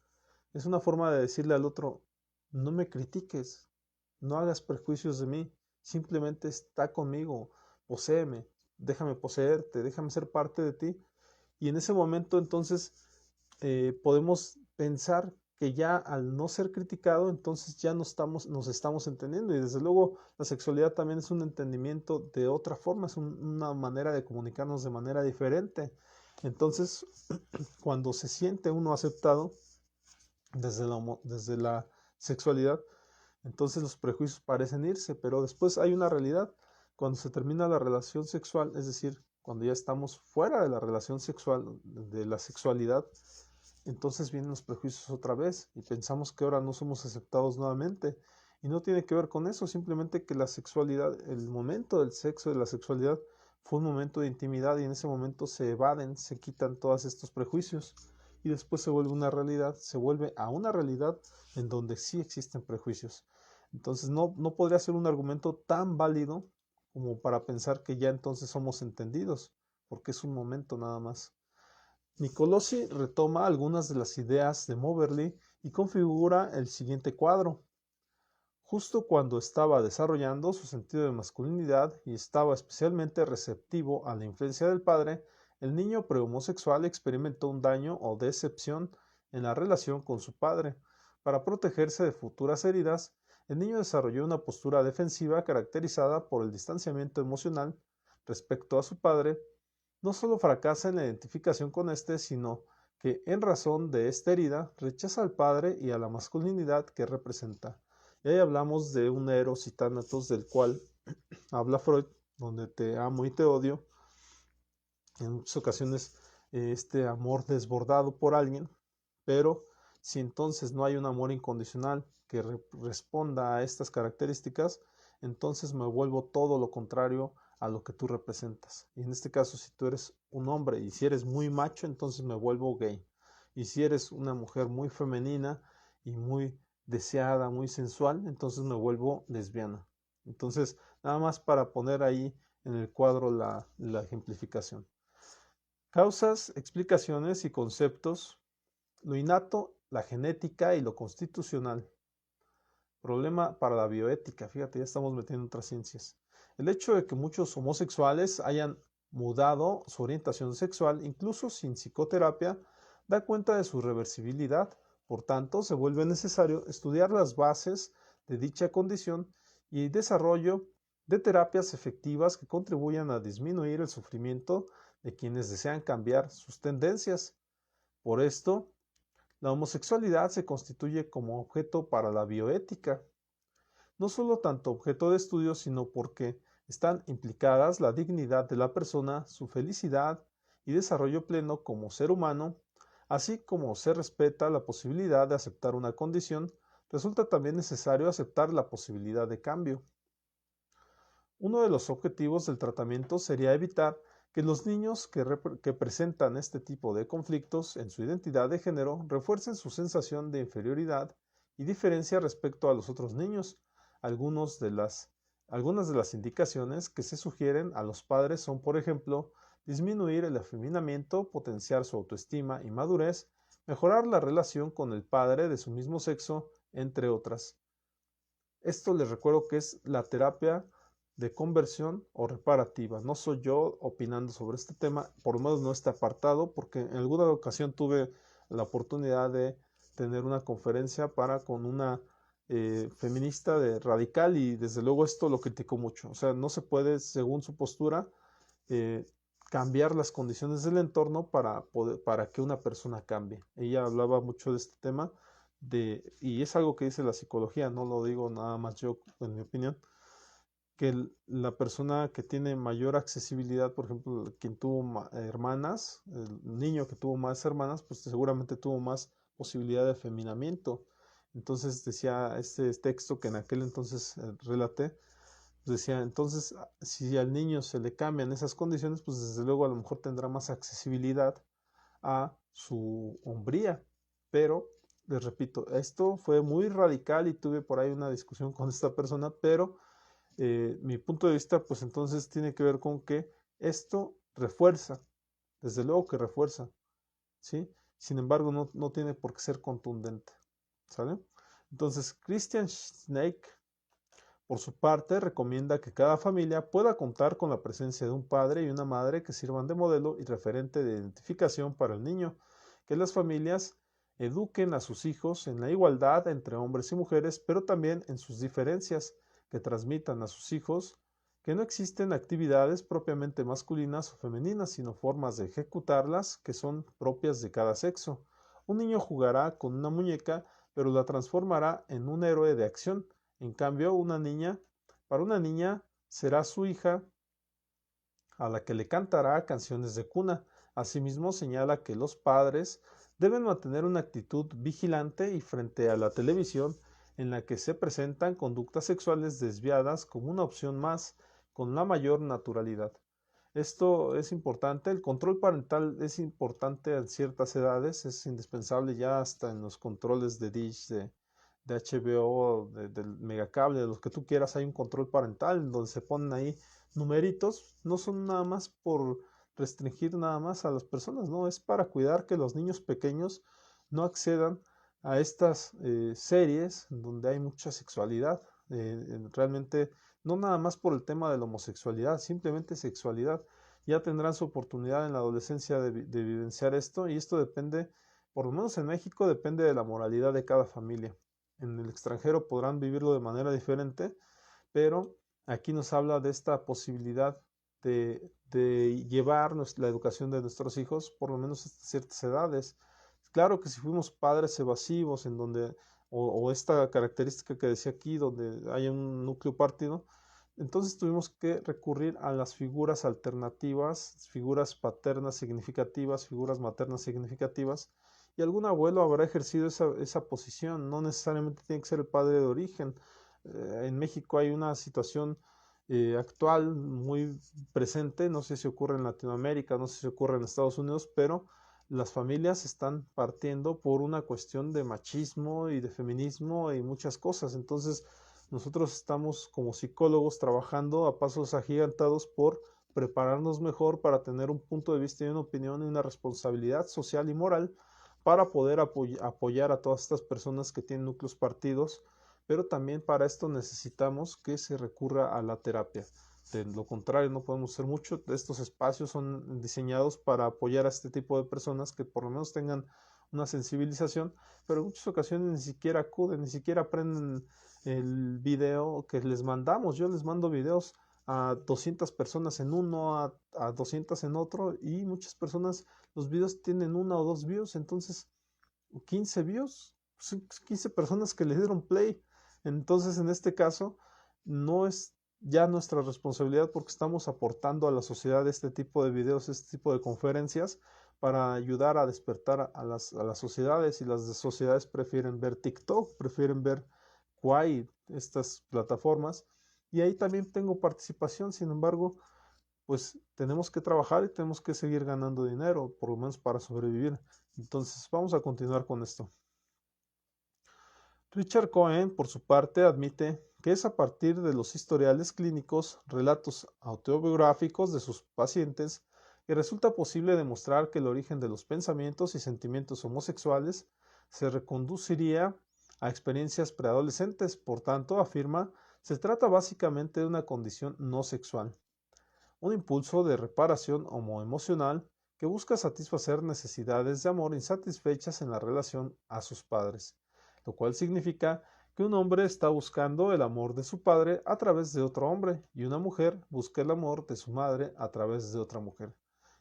Es una forma de decirle al otro, no me critiques, no hagas prejuicios de mí, simplemente está conmigo, poséeme, déjame poseerte, déjame ser parte de ti. Y en ese momento entonces podemos pensar que ya al no ser criticado, entonces ya nos estamos entendiendo. Y desde luego la sexualidad también es un entendimiento de otra forma, es una manera de comunicarnos de manera diferente. Entonces, cuando se siente uno aceptado desde la sexualidad, entonces los prejuicios parecen irse, pero después hay una realidad. Cuando se termina la relación sexual, es decir, cuando ya estamos fuera de la relación sexual, de la sexualidad, entonces vienen los prejuicios otra vez y pensamos que ahora no somos aceptados nuevamente. Y no tiene que ver con eso, simplemente que la sexualidad, el momento del sexo, de la sexualidad, fue un momento de intimidad y en ese momento se evaden, se quitan todos estos prejuicios y después se vuelve una realidad, se vuelve a una realidad en donde sí existen prejuicios. Entonces no podría ser un argumento tan válido como para pensar que ya entonces somos entendidos, porque es un momento nada más. Nicolosi retoma algunas de las ideas de Moberly y configura el siguiente cuadro. Justo cuando estaba desarrollando su sentido de masculinidad y estaba especialmente receptivo a la influencia del padre, el niño prehomosexual experimentó un daño o decepción en la relación con su padre. Para protegerse de futuras heridas, el niño desarrolló una postura defensiva caracterizada por el distanciamiento emocional respecto a su padre. No solo fracasa en la identificación con éste, sino que, en razón de esta herida, rechaza al padre y a la masculinidad que representa. Y ahí hablamos de un eros y tánatos del cual habla Freud, donde te amo y te odio. En muchas ocasiones este amor desbordado por alguien, pero si entonces no hay un amor incondicional que responda a estas características, entonces me vuelvo todo lo contrario a lo que tú representas. Y en este caso, si tú eres un hombre y si eres muy macho, entonces me vuelvo gay. Y si eres una mujer muy femenina y muy deseada, muy sensual, entonces me vuelvo lesbiana. Entonces, nada más para poner ahí en el cuadro la ejemplificación. Causas, explicaciones y conceptos. Lo innato, la genética y lo constitucional. Problema para la bioética. Fíjate, ya estamos metiendo otras ciencias. El hecho de que muchos homosexuales hayan mudado su orientación sexual, incluso sin psicoterapia, da cuenta de su reversibilidad. Por tanto, se vuelve necesario estudiar las bases de dicha condición y desarrollo de terapias efectivas que contribuyan a disminuir el sufrimiento de quienes desean cambiar sus tendencias. Por esto, la homosexualidad se constituye como objeto para la bioética, no solo tanto objeto de estudio, sino porque están implicadas la dignidad de la persona, su felicidad y desarrollo pleno como ser humano, así como se respeta la posibilidad de aceptar una condición, resulta también necesario aceptar la posibilidad de cambio. Uno de los objetivos del tratamiento sería evitar que los niños que presentan este tipo de conflictos en su identidad de género refuercen su sensación de inferioridad y diferencia respecto a los otros niños. Algunas de las indicaciones que se sugieren a los padres son, por ejemplo, disminuir el afeminamiento, potenciar su autoestima y madurez, mejorar la relación con el padre de su mismo sexo, entre otras. Esto les recuerdo que es la terapia de conversión o reparativa. No soy yo opinando sobre este tema, por lo menos no este apartado, porque en alguna ocasión tuve la oportunidad de tener una conferencia con una feminista de radical y desde luego esto lo criticó mucho. O sea, no se puede, según su postura, eh, cambiar las condiciones del entorno para que una persona cambie. Ella hablaba mucho de este tema y es algo que dice la psicología, no lo digo nada más yo en mi opinión, que la persona que tiene mayor accesibilidad, por ejemplo, quien tuvo hermanas, el niño que tuvo más hermanas, pues seguramente tuvo más posibilidad de afeminamiento. Entonces decía este texto que en aquel entonces relaté, pues decía, entonces si al niño se le cambian esas condiciones, pues desde luego a lo mejor tendrá más accesibilidad a su hombría. Pero, les repito, esto fue muy radical y tuve por ahí una discusión con esta persona, pero mi punto de vista, pues entonces tiene que ver con que esto refuerza, desde luego que refuerza, ¿sí? Sin embargo, no tiene por qué ser contundente, ¿sale? Entonces, Christian Snake, por su parte, recomienda que cada familia pueda contar con la presencia de un padre y una madre que sirvan de modelo y referente de identificación para el niño, que las familias eduquen a sus hijos en la igualdad entre hombres y mujeres, pero también en sus diferencias, que transmitan a sus hijos que no existen actividades propiamente masculinas o femeninas, sino formas de ejecutarlas que son propias de cada sexo. Un niño jugará con una muñeca, pero la transformará en un héroe de acción. En cambio, para una niña será su hija a la que le cantará canciones de cuna. Asimismo, señala que los padres deben mantener una actitud vigilante y frente a la televisión en la que se presentan conductas sexuales desviadas como una opción más con la mayor naturalidad. Esto es importante, el control parental es importante a ciertas edades, es indispensable ya hasta en los controles de Dish, de HBO, del megacable, de los que tú quieras, hay un control parental donde se ponen ahí numeritos, no son nada más por restringir nada más a las personas, no, es para cuidar que los niños pequeños no accedan a estas series donde hay mucha sexualidad, realmente no nada más por el tema de la homosexualidad, simplemente sexualidad. Ya tendrán su oportunidad en la adolescencia de vivenciar esto y esto depende, por lo menos en México, depende de la moralidad de cada familia. En el extranjero podrán vivirlo de manera diferente, pero aquí nos habla de esta posibilidad de llevar la educación de nuestros hijos por lo menos hasta ciertas edades. Claro que si fuimos padres evasivos, en donde, o esta característica que decía aquí, donde hay un núcleo partido, entonces tuvimos que recurrir a las figuras alternativas, figuras paternas significativas, figuras maternas significativas, y algún abuelo habrá ejercido esa posición, no necesariamente tiene que ser el padre de origen. En México hay una situación actual muy presente, no sé si ocurre en Latinoamérica, no sé si ocurre en Estados Unidos, pero las familias están partiendo por una cuestión de machismo y de feminismo y muchas cosas. Entonces, nosotros estamos como psicólogos trabajando a pasos agigantados por prepararnos mejor para tener un punto de vista y una opinión y una responsabilidad social y moral para poder apoyar a todas estas personas que tienen núcleos partidos, pero también para esto necesitamos que se recurra a la terapia. De lo contrario, no podemos hacer mucho. Estos espacios son diseñados para apoyar a este tipo de personas que por lo menos tengan una sensibilización, pero en muchas ocasiones ni siquiera acuden, ni siquiera aprenden el video que les mandamos. Yo les mando videos a 200 personas en uno, a 200 en otro, y muchas personas, los videos tienen una o dos views, entonces 15 views, 15 personas que le dieron play. Entonces, en este caso, no es ya nuestra responsabilidad porque estamos aportando a la sociedad este tipo de videos, este tipo de conferencias para ayudar a despertar a las sociedades, y las sociedades prefieren ver TikTok, prefieren ver Kwai, estas plataformas, y ahí también tengo participación. Sin embargo, pues tenemos que trabajar y tenemos que seguir ganando dinero, por lo menos para sobrevivir. Entonces, vamos a continuar con esto. Richard Cohen, por su parte, admite que es a partir de los historiales clínicos, relatos autobiográficos de sus pacientes, que resulta posible demostrar que el origen de los pensamientos y sentimientos homosexuales se reconduciría a experiencias preadolescentes. Por tanto, afirma, se trata básicamente de una condición no sexual, un impulso de reparación homoemocional que busca satisfacer necesidades de amor insatisfechas en la relación a sus padres, lo cual significa que un hombre está buscando el amor de su padre a través de otro hombre y una mujer busca el amor de su madre a través de otra mujer.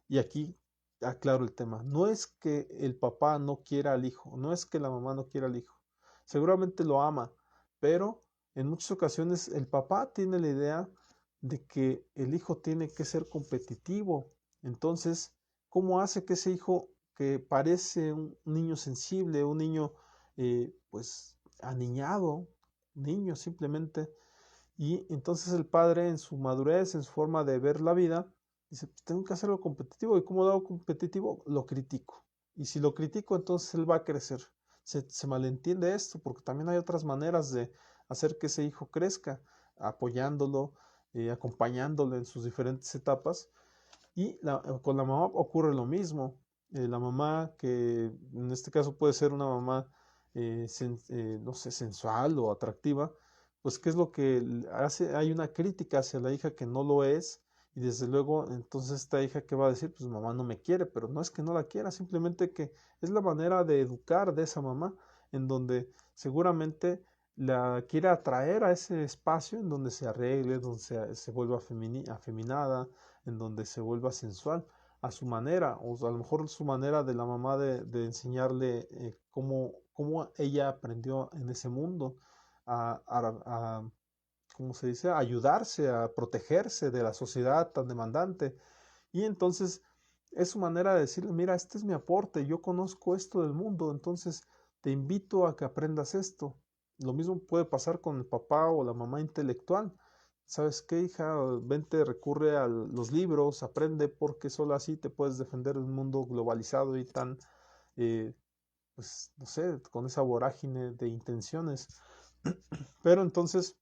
Y aquí aclaro el tema, no es que el papá no quiera al hijo, no es que la mamá no quiera al hijo, seguramente lo ama, pero en muchas ocasiones el papá tiene la idea de que el hijo tiene que ser competitivo. Entonces, ¿cómo hace que ese hijo que parece un niño sensible, un niño pues aniñado, niño simplemente, y entonces el padre en su madurez, en su forma de ver la vida, dice, pues tengo que hacerlo competitivo. ¿Y cómo lo hago competitivo? Lo critico. Y si lo critico, entonces él va a crecer. Se malentiende esto, porque también hay otras maneras de hacer que ese hijo crezca, apoyándolo, acompañándolo en sus diferentes etapas. Y con la mamá ocurre lo mismo. La mamá, que en este caso puede ser una mamá, no sé, sensual o atractiva, pues ¿qué es lo que hace? Hay una crítica hacia la hija que no lo es, y desde luego entonces esta hija que va a decir, pues mamá no me quiere, pero no es que no la quiera, simplemente que es la manera de educar de esa mamá, en donde seguramente la quiere atraer a ese espacio en donde se arregle, donde se vuelva afeminada, en donde se vuelva sensual a su manera, o a lo mejor su manera de la mamá de enseñarle cómo ella aprendió en ese mundo a, ¿cómo se dice?, a ayudarse, a protegerse de la sociedad tan demandante. Y entonces es su manera de decirle, mira, este es mi aporte, yo conozco esto del mundo, entonces te invito a que aprendas esto. Lo mismo puede pasar con el papá o la mamá intelectual. ¿Sabes qué, hija? Vente, recurre a los libros, aprende, porque solo así te puedes defender de un mundo globalizado y tan, eh, pues, no sé, con esa vorágine de intenciones. Pero entonces,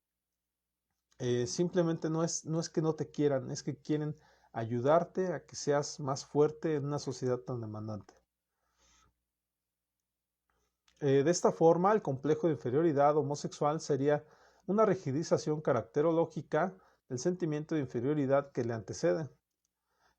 simplemente no es que no te quieran, es que quieren ayudarte a que seas más fuerte en una sociedad tan demandante. De esta forma, el complejo de inferioridad homosexual sería una rigidización caracterológica del sentimiento de inferioridad que le antecede,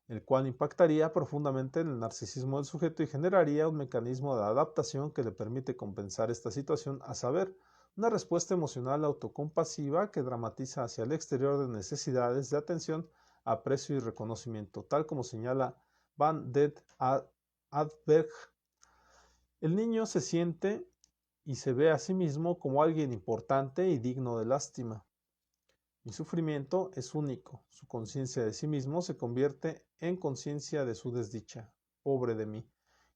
el cual impactaría profundamente en el narcisismo del sujeto y generaría un mecanismo de adaptación que le permite compensar esta situación, a saber, una respuesta emocional autocompasiva que dramatiza hacia el exterior de necesidades de atención, aprecio y reconocimiento, tal como señala Van den Adberg. El niño se siente y se ve a sí mismo como alguien importante y digno de lástima. Mi sufrimiento es único. Su conciencia de sí mismo se convierte en conciencia de su desdicha. Pobre de mí.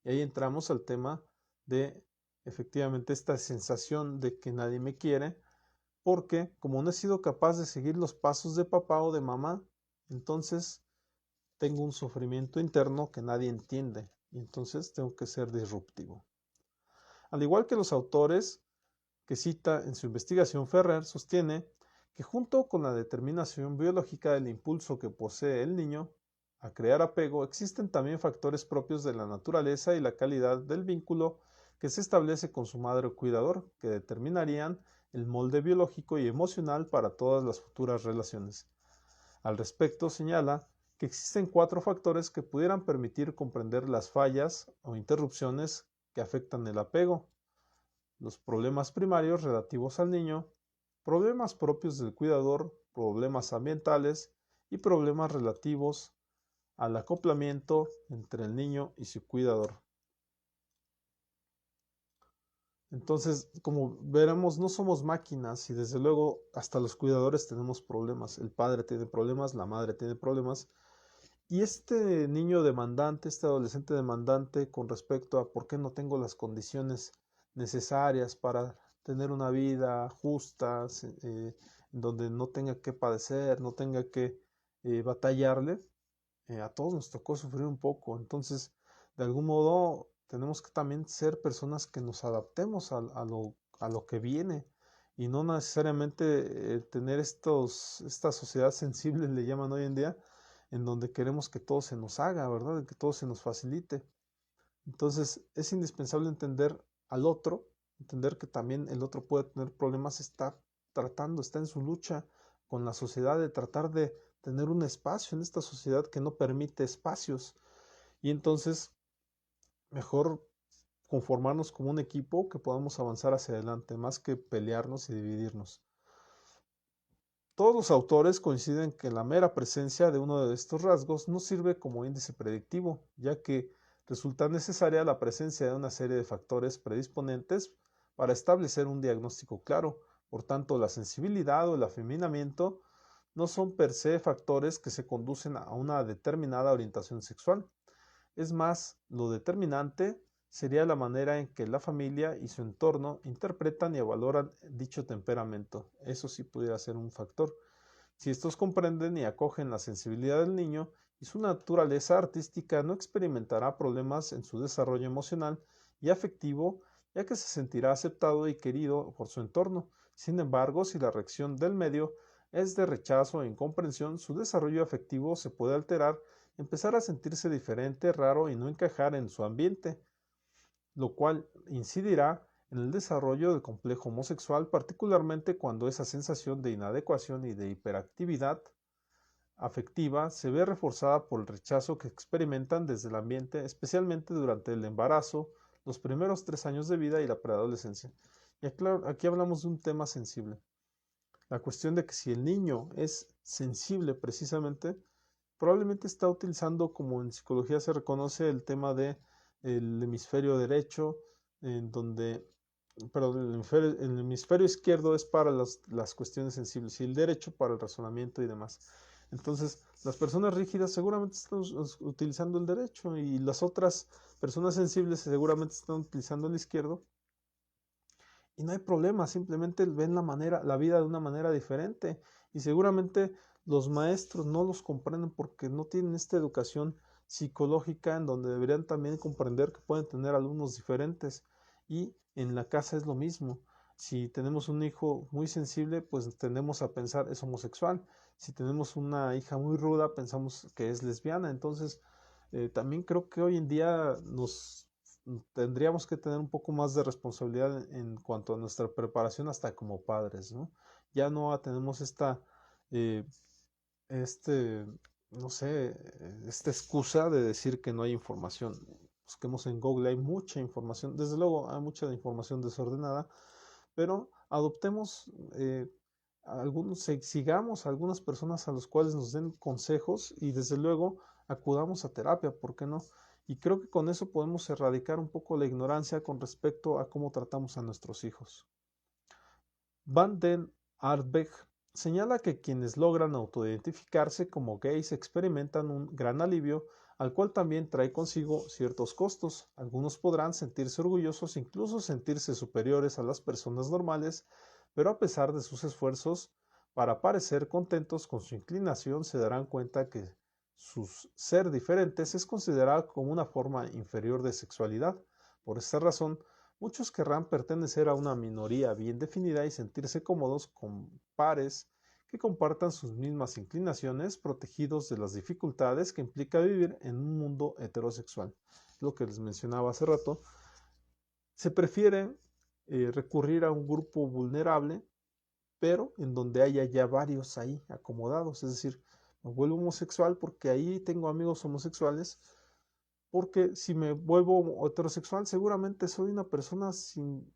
Y ahí entramos al tema de efectivamente esta sensación de que nadie me quiere, porque como no he sido capaz de seguir los pasos de papá o de mamá, entonces tengo un sufrimiento interno que nadie entiende, y entonces tengo que ser disruptivo. Al igual que los autores que cita en su investigación, Ferrer sostiene que junto con la determinación biológica del impulso que posee el niño a crear apego, existen también factores propios de la naturaleza y la calidad del vínculo que se establece con su madre o cuidador, que determinarían el molde biológico y emocional para todas las futuras relaciones. Al respecto, señala que existen 4 factores que pudieran permitir comprender las fallas o interrupciones que afectan el apego: los problemas primarios relativos al niño, problemas propios del cuidador, problemas ambientales y problemas relativos al acoplamiento entre el niño y su cuidador. Entonces, como veremos, no somos máquinas y desde luego hasta los cuidadores tenemos problemas. El padre tiene problemas, la madre tiene problemas. Y este niño demandante, este adolescente demandante con respecto a por qué no tengo las condiciones necesarias para tener una vida justa, donde no tenga que padecer, no tenga que batallarle, a todos nos tocó sufrir un poco. Entonces, de algún modo, tenemos que también ser personas que nos adaptemos a lo que viene y no necesariamente tener esta sociedad sensible, le llaman hoy en día, en donde queremos que todo se nos haga, ¿verdad? Que todo se nos facilite. Entonces, es indispensable entender al otro, entender que también el otro puede tener problemas, está en su lucha con la sociedad de tratar de tener un espacio en esta sociedad que no permite espacios. Y entonces, mejor conformarnos como un equipo que podamos avanzar hacia adelante, más que pelearnos y dividirnos. Todos los autores coinciden que la mera presencia de uno de estos rasgos no sirve como índice predictivo, ya que resulta necesaria la presencia de una serie de factores predisponentes para establecer un diagnóstico claro. Por tanto, la sensibilidad o el afeminamiento no son per se factores que se conducen a una determinada orientación sexual. Es más, lo determinante sería la manera en que la familia y su entorno interpretan y valoran dicho temperamento. Eso sí pudiera ser un factor. Si estos comprenden y acogen la sensibilidad del niño y su naturaleza artística, no experimentará problemas en su desarrollo emocional y afectivo, ya que se sentirá aceptado y querido por su entorno. Sin embargo, si la reacción del medio es de rechazo e incomprensión, su desarrollo afectivo se puede alterar, empezar a sentirse diferente, raro y no encajar en su ambiente, lo cual incidirá en el desarrollo del complejo homosexual, particularmente cuando esa sensación de inadecuación y de hiperactividad afectiva se ve reforzada por el rechazo que experimentan desde el ambiente, especialmente durante el embarazo, los primeros 3 años de vida y la preadolescencia. Y aquí hablamos de un tema sensible. La cuestión de que si el niño es sensible precisamente, probablemente está utilizando, como en psicología se reconoce, el tema de el hemisferio derecho, en donde, perdón, el hemisferio izquierdo es para las cuestiones sensibles y el derecho para el razonamiento y demás. Entonces, las personas rígidas seguramente están utilizando el derecho y las otras personas sensibles seguramente están utilizando el izquierdo. Y no hay problema, simplemente ven la vida de una manera diferente. Y seguramente los maestros no los comprenden porque no tienen esta educación psicológica en donde deberían también comprender que pueden tener alumnos diferentes. Y en la casa es lo mismo. Si tenemos un hijo muy sensible, pues tendemos a pensar es homosexual. Si tenemos una hija muy ruda, pensamos que es lesbiana. Entonces, también creo que hoy en día tendríamos que tener un poco más de responsabilidad en cuanto a nuestra preparación hasta como padres, ¿no? Ya no tenemos eh, este, no sé, esta excusa de decir que no hay información. Busquemos en Google, hay mucha información, desde luego hay mucha información desordenada, pero adoptemos sigamos a algunas personas a los cuales nos den consejos y desde luego acudamos a terapia, ¿por qué no? Y creo que con eso podemos erradicar un poco la ignorancia con respecto a cómo tratamos a nuestros hijos. Van den Aardbeck señala que quienes logran autoidentificarse como gays experimentan un gran alivio, al cual también trae consigo ciertos costos. Algunos podrán sentirse orgullosos, incluso sentirse superiores a las personas normales, pero a pesar de sus esfuerzos para parecer contentos con su inclinación, se darán cuenta que su ser diferentes es considerado como una forma inferior de sexualidad. Por esta razón, muchos querrán pertenecer a una minoría bien definida y sentirse cómodos con pares que compartan sus mismas inclinaciones, protegidos de las dificultades que implica vivir en un mundo heterosexual. Lo que les mencionaba hace rato, se prefiere recurrir a un grupo vulnerable, pero en donde haya ya varios ahí acomodados, es decir, me vuelvo homosexual porque ahí tengo amigos homosexuales, porque si me vuelvo heterosexual seguramente soy una persona sin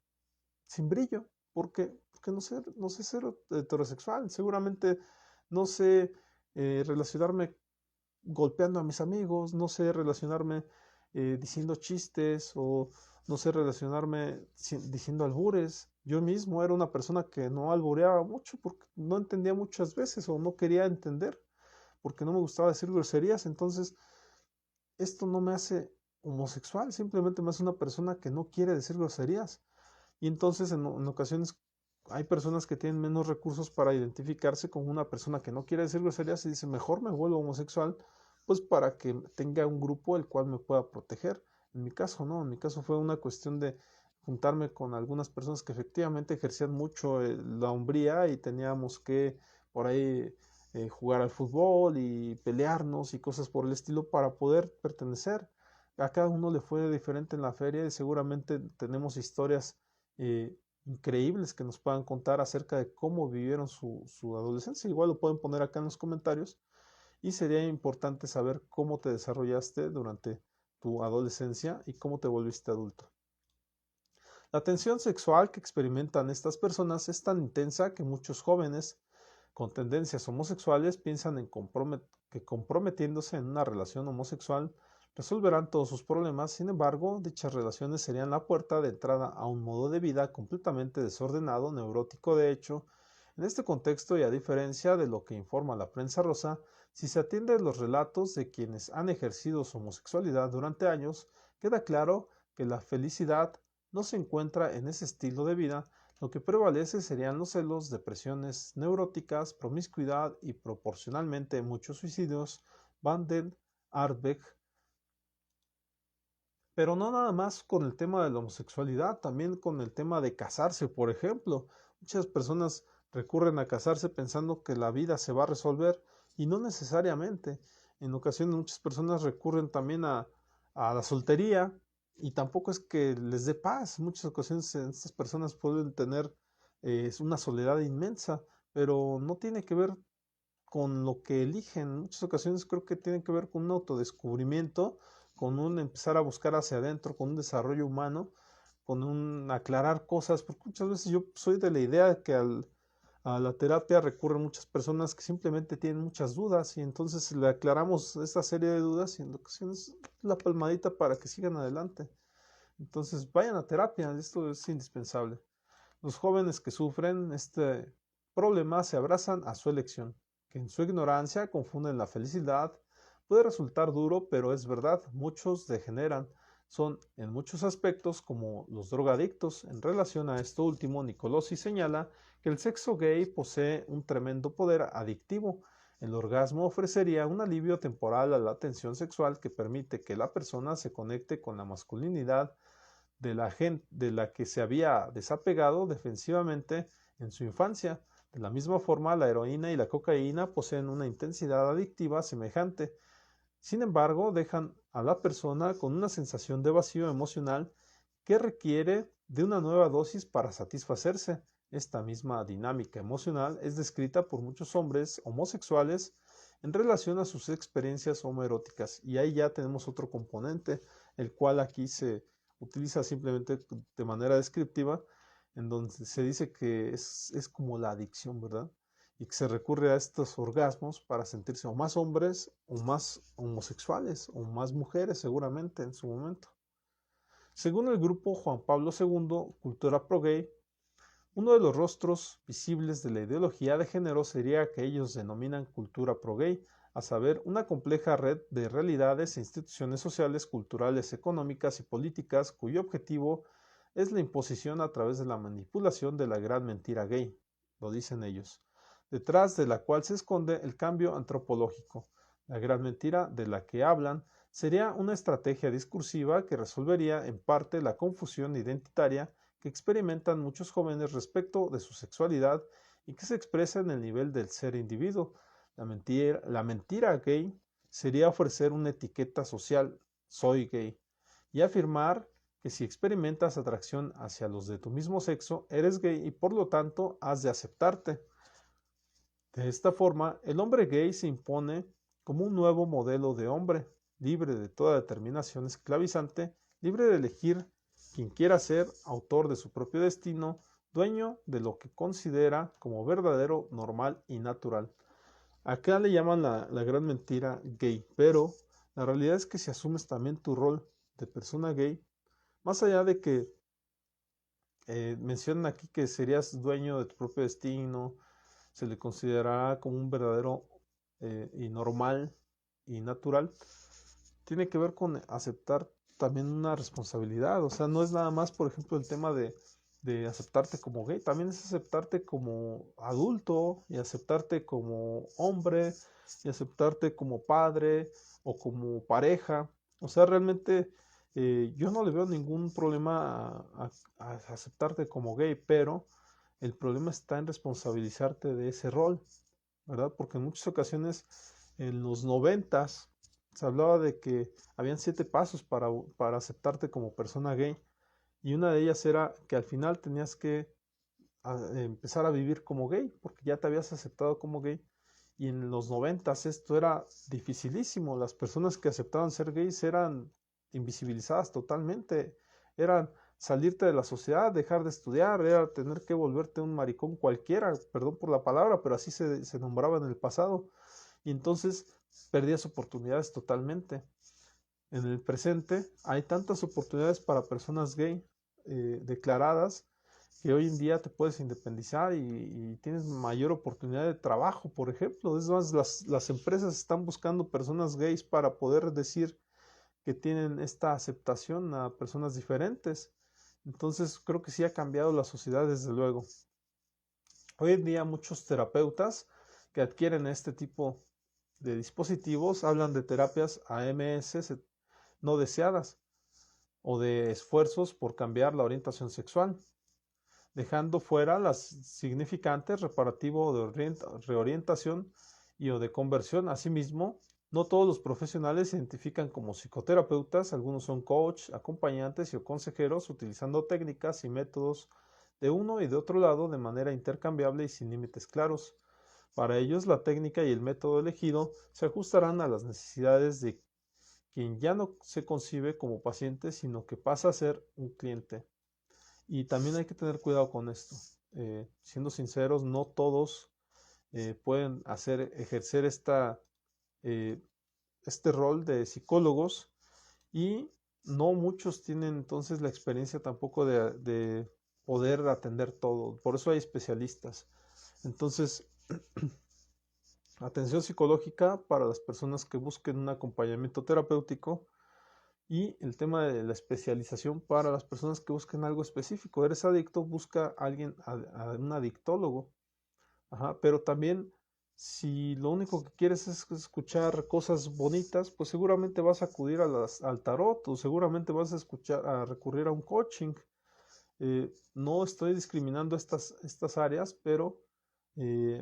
brillo, porque no sé ser heterosexual, seguramente no sé relacionarme golpeando a mis amigos, no sé relacionarme diciendo chistes o no sé relacionarme diciendo albures. Yo mismo era una persona que no albureaba mucho porque no entendía muchas veces o no quería entender porque no me gustaba decir groserías. Entonces, esto no me hace homosexual, simplemente me hace una persona que no quiere decir groserías. Y entonces en ocasiones hay personas que tienen menos recursos para identificarse con una persona que no quiere decir groserías y dice, mejor me vuelvo homosexual, pues para que tenga un grupo el cual me pueda proteger. En mi caso no, en mi caso fue una cuestión de juntarme con algunas personas que efectivamente ejercían mucho la hombría y teníamos que por ahí jugar al fútbol y pelearnos y cosas por el estilo para poder pertenecer. A cada uno le fue diferente en la feria y seguramente tenemos historias increíbles que nos puedan contar acerca de cómo vivieron su adolescencia. Igual lo pueden poner acá en los comentarios y sería importante saber cómo te desarrollaste durante tu adolescencia y cómo te volviste adulto. La tensión sexual que experimentan estas personas es tan intensa que muchos jóvenes con tendencias homosexuales piensan que comprometiéndose en una relación homosexual resolverán todos sus problemas. Sin embargo, dichas relaciones serían la puerta de entrada a un modo de vida completamente desordenado, neurótico de hecho. En este contexto, y a diferencia de lo que informa la prensa rosa, si se atiende a los relatos de quienes han ejercido su homosexualidad durante años, queda claro que la felicidad no se encuentra en ese estilo de vida. Lo que prevalece serían los celos, depresiones neuróticas, promiscuidad y proporcionalmente muchos suicidios. Van den Arbeck. Pero no nada más con el tema de la homosexualidad, también con el tema de casarse, por ejemplo. Muchas personas recurren a casarse pensando que la vida se va a resolver y no necesariamente. En ocasiones muchas personas recurren también a la soltería y tampoco es que les dé paz. En muchas ocasiones estas personas pueden tener una soledad inmensa, pero no tiene que ver con lo que eligen. En muchas ocasiones creo que tiene que ver con un autodescubrimiento, con un empezar a buscar hacia adentro, con un desarrollo humano, con un aclarar cosas, porque muchas veces yo soy de la idea que a la terapia recurren muchas personas que simplemente tienen muchas dudas y entonces le aclaramos esta serie de dudas y en ocasiones la palmadita para que sigan adelante. Entonces vayan a terapia, esto es indispensable. Los jóvenes que sufren este problema se abrazan a su elección, que en su ignorancia confunden la felicidad. Puede resultar duro, pero es verdad, muchos degeneran. Son en muchos aspectos como los drogadictos. En relación a esto último, Nicolosi señala que el sexo gay posee un tremendo poder adictivo. El orgasmo ofrecería un alivio temporal a la tensión sexual que permite que la persona se conecte con la masculinidad de la que se había desapegado defensivamente en su infancia. De la misma forma, la heroína y la cocaína poseen una intensidad adictiva semejante. Sin embargo, dejan a la persona con una sensación de vacío emocional que requiere de una nueva dosis para satisfacerse. Esta misma dinámica emocional es descrita por muchos hombres homosexuales en relación a sus experiencias homoeróticas. Y ahí ya tenemos otro componente, el cual aquí se utiliza simplemente de manera descriptiva, en donde se dice que es como la adicción, ¿verdad? Y que se recurre a estos orgasmos para sentirse o más hombres o más homosexuales o más mujeres seguramente en su momento. Según el grupo Juan Pablo II, Cultura Pro Gay, uno de los rostros visibles de la ideología de género sería que ellos denominan cultura pro gay, a saber, una compleja red de realidades e instituciones sociales, culturales, económicas y políticas cuyo objetivo es la imposición a través de la manipulación de la gran mentira gay, lo dicen ellos, detrás de la cual se esconde el cambio antropológico. La gran mentira de la que hablan sería una estrategia discursiva que resolvería en parte la confusión identitaria que experimentan muchos jóvenes respecto de su sexualidad y que se expresa en el nivel del ser individuo. La mentira gay sería ofrecer una etiqueta social, soy gay, y afirmar que si experimentas atracción hacia los de tu mismo sexo, eres gay y por lo tanto has de aceptarte. De esta forma, el hombre gay se impone como un nuevo modelo de hombre, libre de toda determinación esclavizante, libre de elegir quien quiera ser autor de su propio destino, dueño de lo que considera como verdadero, normal y natural. Acá le llaman la gran mentira gay, pero la realidad es que si asumes también tu rol de persona gay, más allá de que mencionan aquí que serías dueño de tu propio destino, se le considerará como un verdadero y normal y natural, tiene que ver con aceptar también una responsabilidad. O sea, no es nada más, por ejemplo, el tema de aceptarte como gay, también es aceptarte como adulto y aceptarte como hombre y aceptarte como padre o como pareja. O sea, realmente yo no le veo ningún problema a aceptarte como gay, pero el problema está en responsabilizarte de ese rol, ¿verdad? Porque en muchas ocasiones en los 90 se hablaba de que habían 7 pasos para aceptarte como persona gay y una de ellas era que al final tenías que empezar a vivir como gay porque ya te habías aceptado como gay y en los 90 esto era dificilísimo, las personas que aceptaban ser gays eran invisibilizadas totalmente, eran salirte de la sociedad, dejar de estudiar, era tener que volverte un maricón cualquiera, perdón por la palabra, pero así se nombraba en el pasado y entonces perdías oportunidades totalmente. En el presente hay tantas oportunidades para personas gay declaradas que hoy en día te puedes independizar y tienes mayor oportunidad de trabajo, por ejemplo. Es más, las empresas están buscando personas gays para poder decir que tienen esta aceptación a personas diferentes. Entonces creo que sí ha cambiado la sociedad desde luego. Hoy en día muchos terapeutas que adquieren este tipo de dispositivos hablan de terapias AMS no deseadas o de esfuerzos por cambiar la orientación sexual, dejando fuera las significantes reparativo de reorientación y o de conversión. Asimismo, no todos los profesionales se identifican como psicoterapeutas, algunos son coach, acompañantes y o consejeros utilizando técnicas y métodos de uno y de otro lado de manera intercambiable y sin límites claros. Para ellos, la técnica y el método elegido se ajustarán a las necesidades de quien ya no se concibe como paciente, sino que pasa a ser un cliente. Y también hay que tener cuidado con esto. Siendo sinceros, no todos pueden ejercer este rol de psicólogos y no muchos tienen entonces la experiencia tampoco de poder atender todo. Por eso hay especialistas. Entonces, atención psicológica para las personas que busquen un acompañamiento terapéutico y el tema de la especialización para las personas que busquen algo específico. Eres adicto, busca a alguien, a un adictólogo. Ajá, pero también si lo único que quieres es escuchar cosas bonitas, pues seguramente vas a acudir al tarot o seguramente vas a recurrir a un coaching. No estoy discriminando estas áreas, pero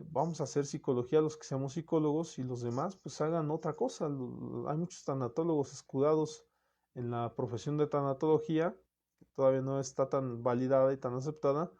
vamos a hacer psicología los que seamos psicólogos y los demás pues hagan otra cosa. Hay muchos tanatólogos escudados en la profesión de tanatología, que todavía no está tan validada y tan aceptada,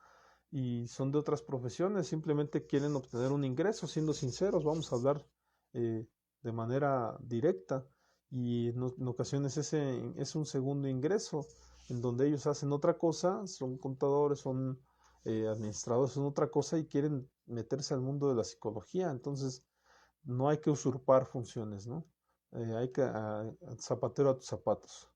y son de otras profesiones, simplemente quieren obtener un ingreso, siendo sinceros, vamos a hablar de manera directa, y en ocasiones ese es un segundo ingreso, en donde ellos hacen otra cosa, son contadores, son administradores, son otra cosa y quieren meterse al mundo de la psicología. Entonces no hay que usurpar funciones, ¿no? Hay que zapatero a tus zapatos.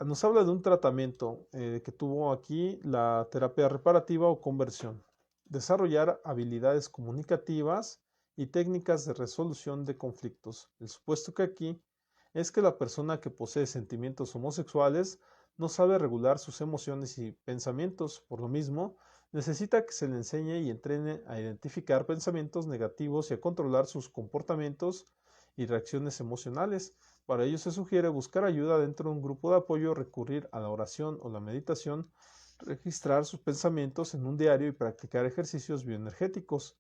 Nos habla de un tratamiento que tuvo aquí la terapia reparativa o conversión. Desarrollar habilidades comunicativas y técnicas de resolución de conflictos. El supuesto que aquí es que la persona que posee sentimientos homosexuales no sabe regular sus emociones y pensamientos. Por lo mismo, necesita que se le enseñe y entrene a identificar pensamientos negativos y a controlar sus comportamientos y reacciones emocionales. Para ello se sugiere buscar ayuda dentro de un grupo de apoyo, recurrir a la oración o la meditación, registrar sus pensamientos en un diario y practicar ejercicios bioenergéticos.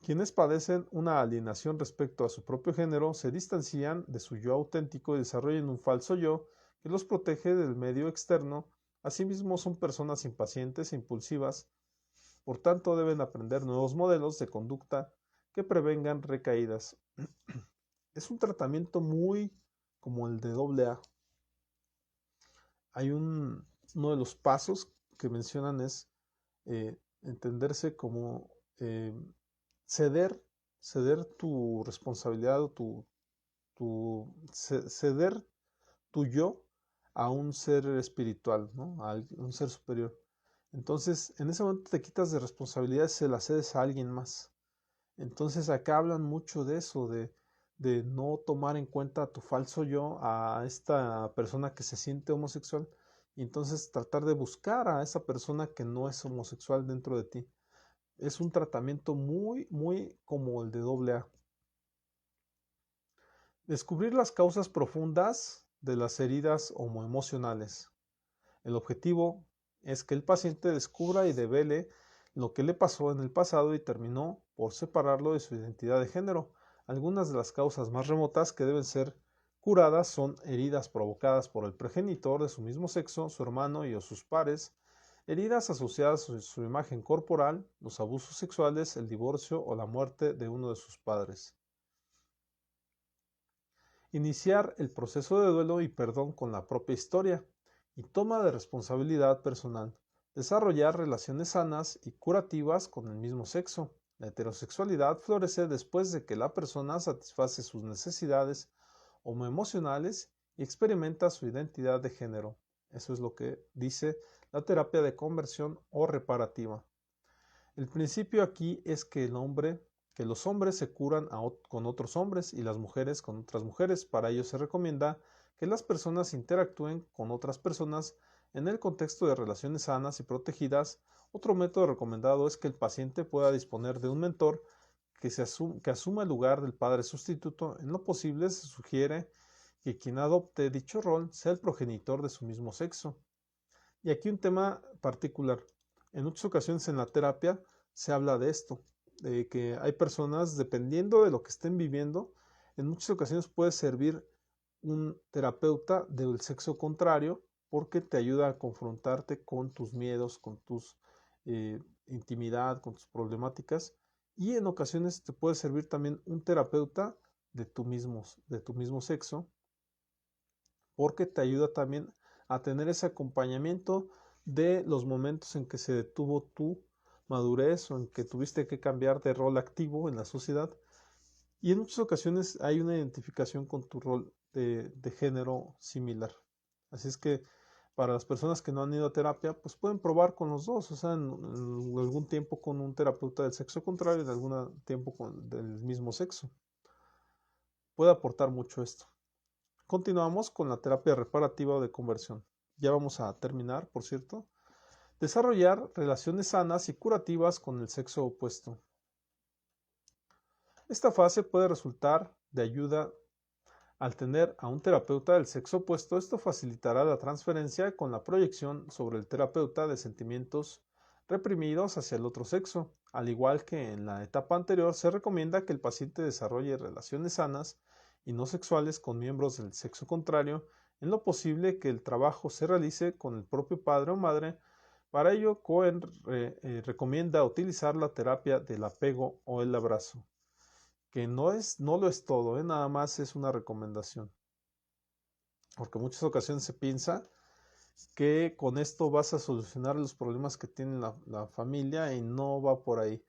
Quienes padecen una alienación respecto a su propio género se distancian de su yo auténtico y desarrollan un falso yo que los protege del medio externo. Asimismo, son personas impacientes e impulsivas, por tanto deben aprender nuevos modelos de conducta que prevengan recaídas. Es un tratamiento muy como el de AA. Hay uno de los pasos que mencionan es entenderse como ceder tu responsabilidad o ceder tu yo a un ser espiritual, ¿no? A un ser superior. Entonces, en ese momento te quitas de responsabilidades, se las cedes a alguien más. Entonces, acá hablan mucho de eso, de no tomar en cuenta tu falso yo a esta persona que se siente homosexual y entonces tratar de buscar a esa persona que no es homosexual dentro de ti. Es un tratamiento muy, muy como el de AA. Descubrir las causas profundas de las heridas homoemocionales. El objetivo es que el paciente descubra y devele lo que le pasó en el pasado y terminó por separarlo de su identidad de género. Algunas de las causas más remotas que deben ser curadas son heridas provocadas por el progenitor de su mismo sexo, su hermano y o sus pares, heridas asociadas a su imagen corporal, los abusos sexuales, el divorcio o la muerte de uno de sus padres. Iniciar el proceso de duelo y perdón con la propia historia y toma de responsabilidad personal. Desarrollar relaciones sanas y curativas con el mismo sexo. La heterosexualidad florece después de que la persona satisface sus necesidades homoemocionales y experimenta su identidad de género. Eso es lo que dice la terapia de conversión o reparativa. El principio aquí es que los hombres se curan con otros hombres y las mujeres con otras mujeres. Para ello se recomienda que las personas interactúen con otras personas en el contexto de relaciones sanas y protegidas. Otro método recomendado es que el paciente pueda disponer de un mentor que asuma el lugar del padre sustituto. En lo posible se sugiere que quien adopte dicho rol sea el progenitor de su mismo sexo. Y aquí un tema particular. En muchas ocasiones en la terapia se habla de esto, de que hay personas, dependiendo de lo que estén viviendo, en muchas ocasiones puede servir un terapeuta del sexo contrario porque te ayuda a confrontarte con tus miedos, con tus intimidad, con tus problemáticas, y en ocasiones te puede servir también un terapeuta de tu mismo sexo porque te ayuda también a tener ese acompañamiento de los momentos en que se detuvo tu madurez o en que tuviste que cambiar de rol activo en la sociedad. Y en muchas ocasiones hay una identificación con tu rol de género similar. Así es que para las personas que no han ido a terapia, pues pueden probar con los dos, o sea, en algún tiempo con un terapeuta del sexo contrario, en algún tiempo con del mismo sexo. Puede aportar mucho esto. Continuamos con la terapia reparativa o de conversión. Ya vamos a terminar, por cierto. Desarrollar relaciones sanas y curativas con el sexo opuesto. Esta fase puede resultar de ayuda al tener a un terapeuta del sexo opuesto. Esto facilitará la transferencia con la proyección sobre el terapeuta de sentimientos reprimidos hacia el otro sexo. Al igual que en la etapa anterior, se recomienda que el paciente desarrolle relaciones sanas y no sexuales con miembros del sexo contrario, en lo posible que el trabajo se realice con el propio padre o madre. Para ello, Cohen recomienda utilizar la terapia del apego o el abrazo, que no lo es todo, nada más es una recomendación. Porque en muchas ocasiones se piensa que con esto vas a solucionar los problemas que tiene la familia y no va por ahí.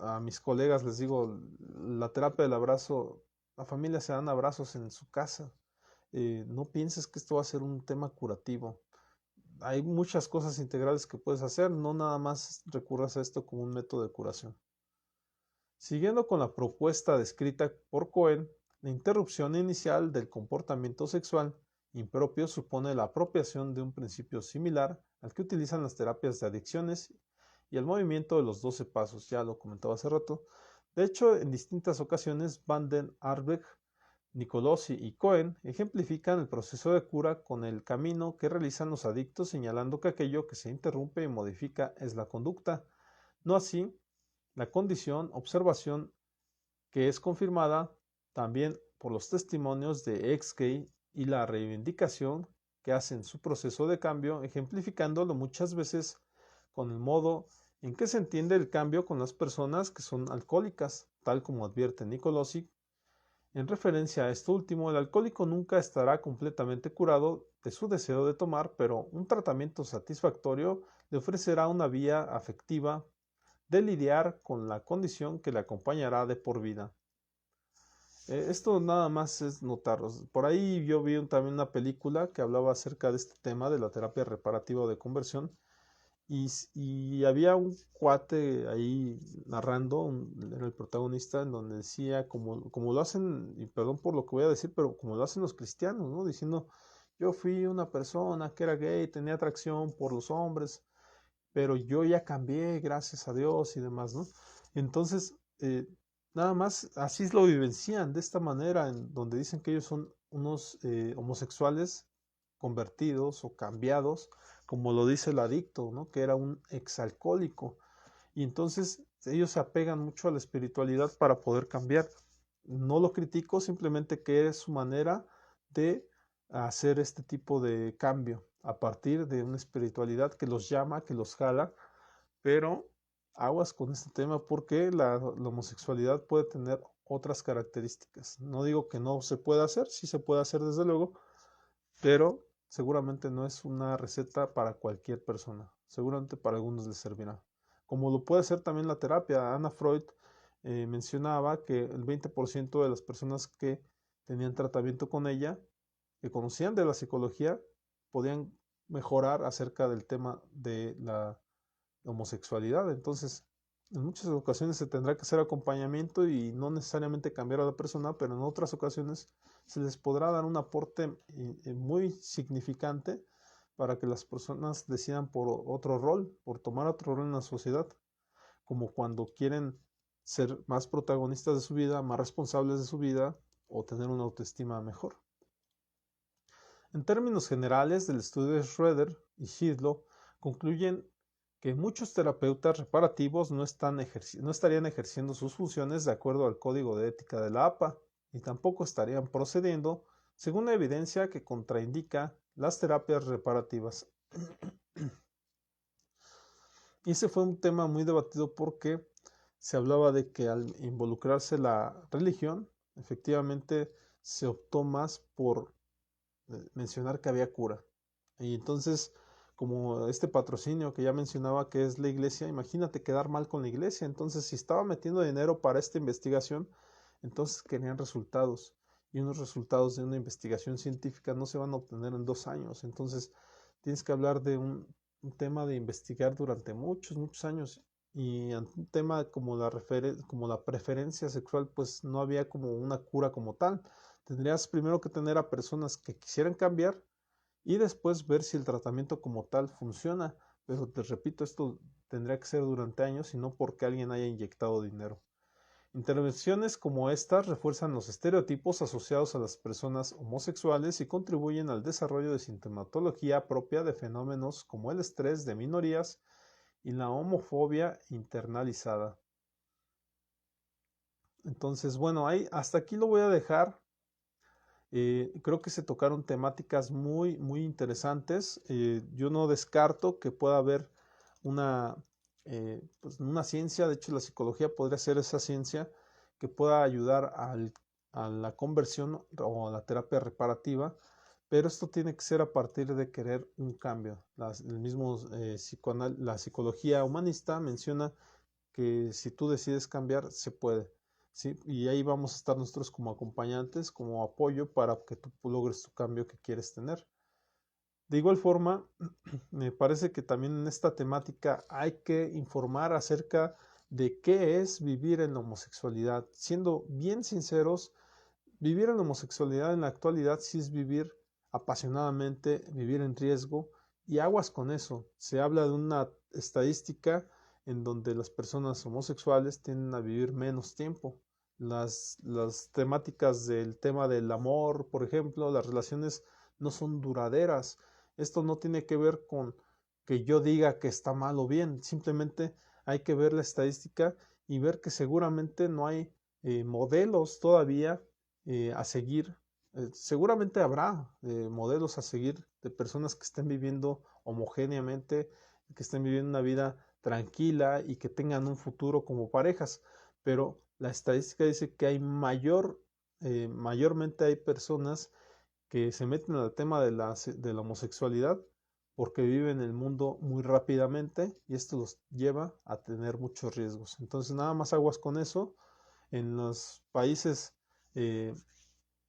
A mis colegas les digo, la terapia del abrazo, la familia se dan abrazos en su casa. No pienses que esto va a ser un tema curativo. Hay muchas cosas integrales que puedes hacer, no nada más recurras a esto como un método de curación. Siguiendo con la propuesta descrita por Cohen, la interrupción inicial del comportamiento sexual impropio supone la apropiación de un principio similar al que utilizan las terapias de adicciones y el movimiento de los 12 pasos, ya lo comentaba hace rato. De hecho, en distintas ocasiones, Van den Arbeck, Nicolosi y Cohen ejemplifican el proceso de cura con el camino que realizan los adictos, señalando que aquello que se interrumpe y modifica es la conducta, no así la condición, observación que es confirmada también por los testimonios de ex-gay y la reivindicación que hacen su proceso de cambio, ejemplificándolo muchas veces con el modo en que se entiende el cambio con las personas que son alcohólicas, tal como advierte Nicolosi. En referencia a esto último, el alcohólico nunca estará completamente curado de su deseo de tomar, pero un tratamiento satisfactorio le ofrecerá una vía afectiva de lidiar con la condición que le acompañará de por vida. Esto nada más es notarlo. Por ahí yo vi también una película que hablaba acerca de este tema de la terapia reparativa o de conversión y había un cuate ahí narrando, era el protagonista, en donde decía, como lo hacen, y perdón por lo que voy a decir, pero como lo hacen los cristianos, ¿no? Diciendo, yo fui una persona que era gay, tenía atracción por los hombres, pero yo ya cambié, gracias a Dios y demás, ¿no? Entonces, nada más así lo vivencian de esta manera, en donde dicen que ellos son unos homosexuales convertidos o cambiados, como lo dice el adicto, ¿no? Que era un exalcohólico. Y entonces ellos se apegan mucho a la espiritualidad para poder cambiar. No lo critico, simplemente que es su manera de hacer este tipo de cambio a partir de una espiritualidad que los llama, que los jala, pero aguas con este tema porque la homosexualidad puede tener otras características. No digo que no se pueda hacer, sí se puede hacer desde luego, pero seguramente no es una receta para cualquier persona. Seguramente para algunos les servirá. Como lo puede ser también la terapia. Anna Freud mencionaba que el 20% de las personas que tenían tratamiento con ella, que conocían de la psicología, podían mejorar acerca del tema de la homosexualidad. Entonces, en muchas ocasiones se tendrá que hacer acompañamiento y no necesariamente cambiar a la persona, pero en otras ocasiones se les podrá dar un aporte muy significante para que las personas decidan por otro rol, por tomar otro rol en la sociedad, como cuando quieren ser más protagonistas de su vida, más responsables de su vida o tener una autoestima mejor. En términos generales, del estudio de Schroeder y Shidlow concluyen que muchos terapeutas reparativos no estarían ejerciendo sus funciones de acuerdo al código de ética de la APA, y tampoco estarían procediendo según la evidencia que contraindica las terapias reparativas. Y ese fue un tema muy debatido porque se hablaba de que al involucrarse la religión, efectivamente se optó más por mencionar que había cura. Y entonces, como este patrocinio que ya mencionaba que es la iglesia, imagínate quedar mal con la iglesia. Entonces, si estaba metiendo dinero para esta investigación, entonces querían resultados. Y unos resultados de una investigación científica no se van a obtener en 2 años. Entonces, tienes que hablar de un tema de investigar durante muchos, muchos años. Y ante un tema como la preferencia sexual, pues no había como una cura como tal. Tendrías primero que tener a personas que quisieran cambiar y después ver si el tratamiento como tal funciona. Pero te repito, esto tendría que ser durante años y no porque alguien haya inyectado dinero. Intervenciones como estas refuerzan los estereotipos asociados a las personas homosexuales y contribuyen al desarrollo de sintomatología propia de fenómenos como el estrés de minorías y la homofobia internalizada. Entonces, bueno, hasta aquí lo voy a dejar. Creo que se tocaron temáticas muy, muy interesantes. Yo no descarto que pueda haber pues una ciencia, de hecho la psicología podría ser esa ciencia que pueda ayudar a la conversión o a la terapia reparativa, pero esto tiene que ser a partir de querer un cambio. La psicología humanista menciona que si tú decides cambiar, se puede. ¿Sí? Y ahí vamos a estar nosotros como acompañantes, como apoyo para que tú logres tu cambio que quieres tener. De igual forma, me parece que también en esta temática hay que informar acerca de qué es vivir en la homosexualidad. Siendo bien sinceros, vivir en la homosexualidad en la actualidad sí es vivir apasionadamente, vivir en riesgo, y aguas con eso. Se habla de una estadística en donde las personas homosexuales tienden a vivir menos tiempo. Las temáticas del tema del amor, por ejemplo, las relaciones no son duraderas. Esto no tiene que ver con que yo diga que está mal o bien, simplemente hay que ver la estadística y ver que seguramente no hay modelos todavía a seguir. Seguramente habrá modelos a seguir de personas que estén viviendo homogéneamente, que estén viviendo una vida tranquila y que tengan un futuro como parejas, pero la estadística dice que mayormente hay personas que se meten al tema de la homosexualidad porque viven el mundo muy rápidamente y esto los lleva a tener muchos riesgos. Entonces nada más aguas con eso. En los países, en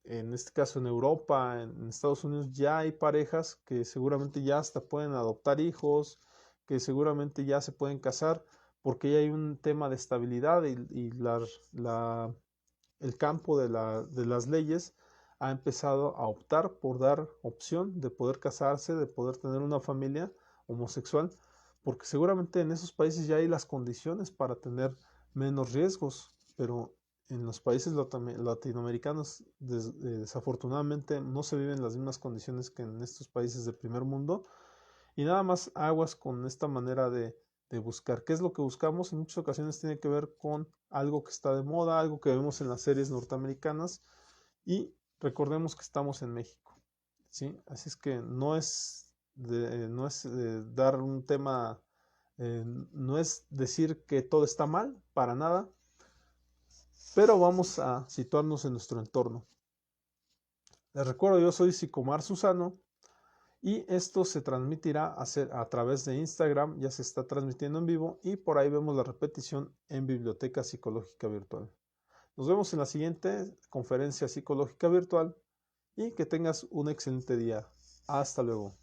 este caso en Europa, en Estados Unidos, ya hay parejas que seguramente ya hasta pueden adoptar hijos, que seguramente ya se pueden casar, porque ya hay un tema de estabilidad y el campo de las leyes ha empezado a optar por dar opción de poder casarse, de poder tener una familia homosexual, porque seguramente en esos países ya hay las condiciones para tener menos riesgos, pero en los países latinoamericanos desafortunadamente no se viven las mismas condiciones que en estos países del primer mundo, y nada más aguas con esta manera de buscar. ¿Qué es lo que buscamos? En muchas ocasiones tiene que ver con algo que está de moda, algo que vemos en las series norteamericanas, y recordemos que estamos en México, ¿sí? Así es que no es dar un tema, no es decir que todo está mal, para nada, pero vamos a situarnos en nuestro entorno. Les recuerdo, yo soy Psicomar Susano y esto se transmitirá a través de Instagram, ya se está transmitiendo en vivo y por ahí vemos la repetición en Biblioteca Psicológica Virtual. Nos vemos en la siguiente conferencia psicológica virtual y que tengas un excelente día. Hasta luego.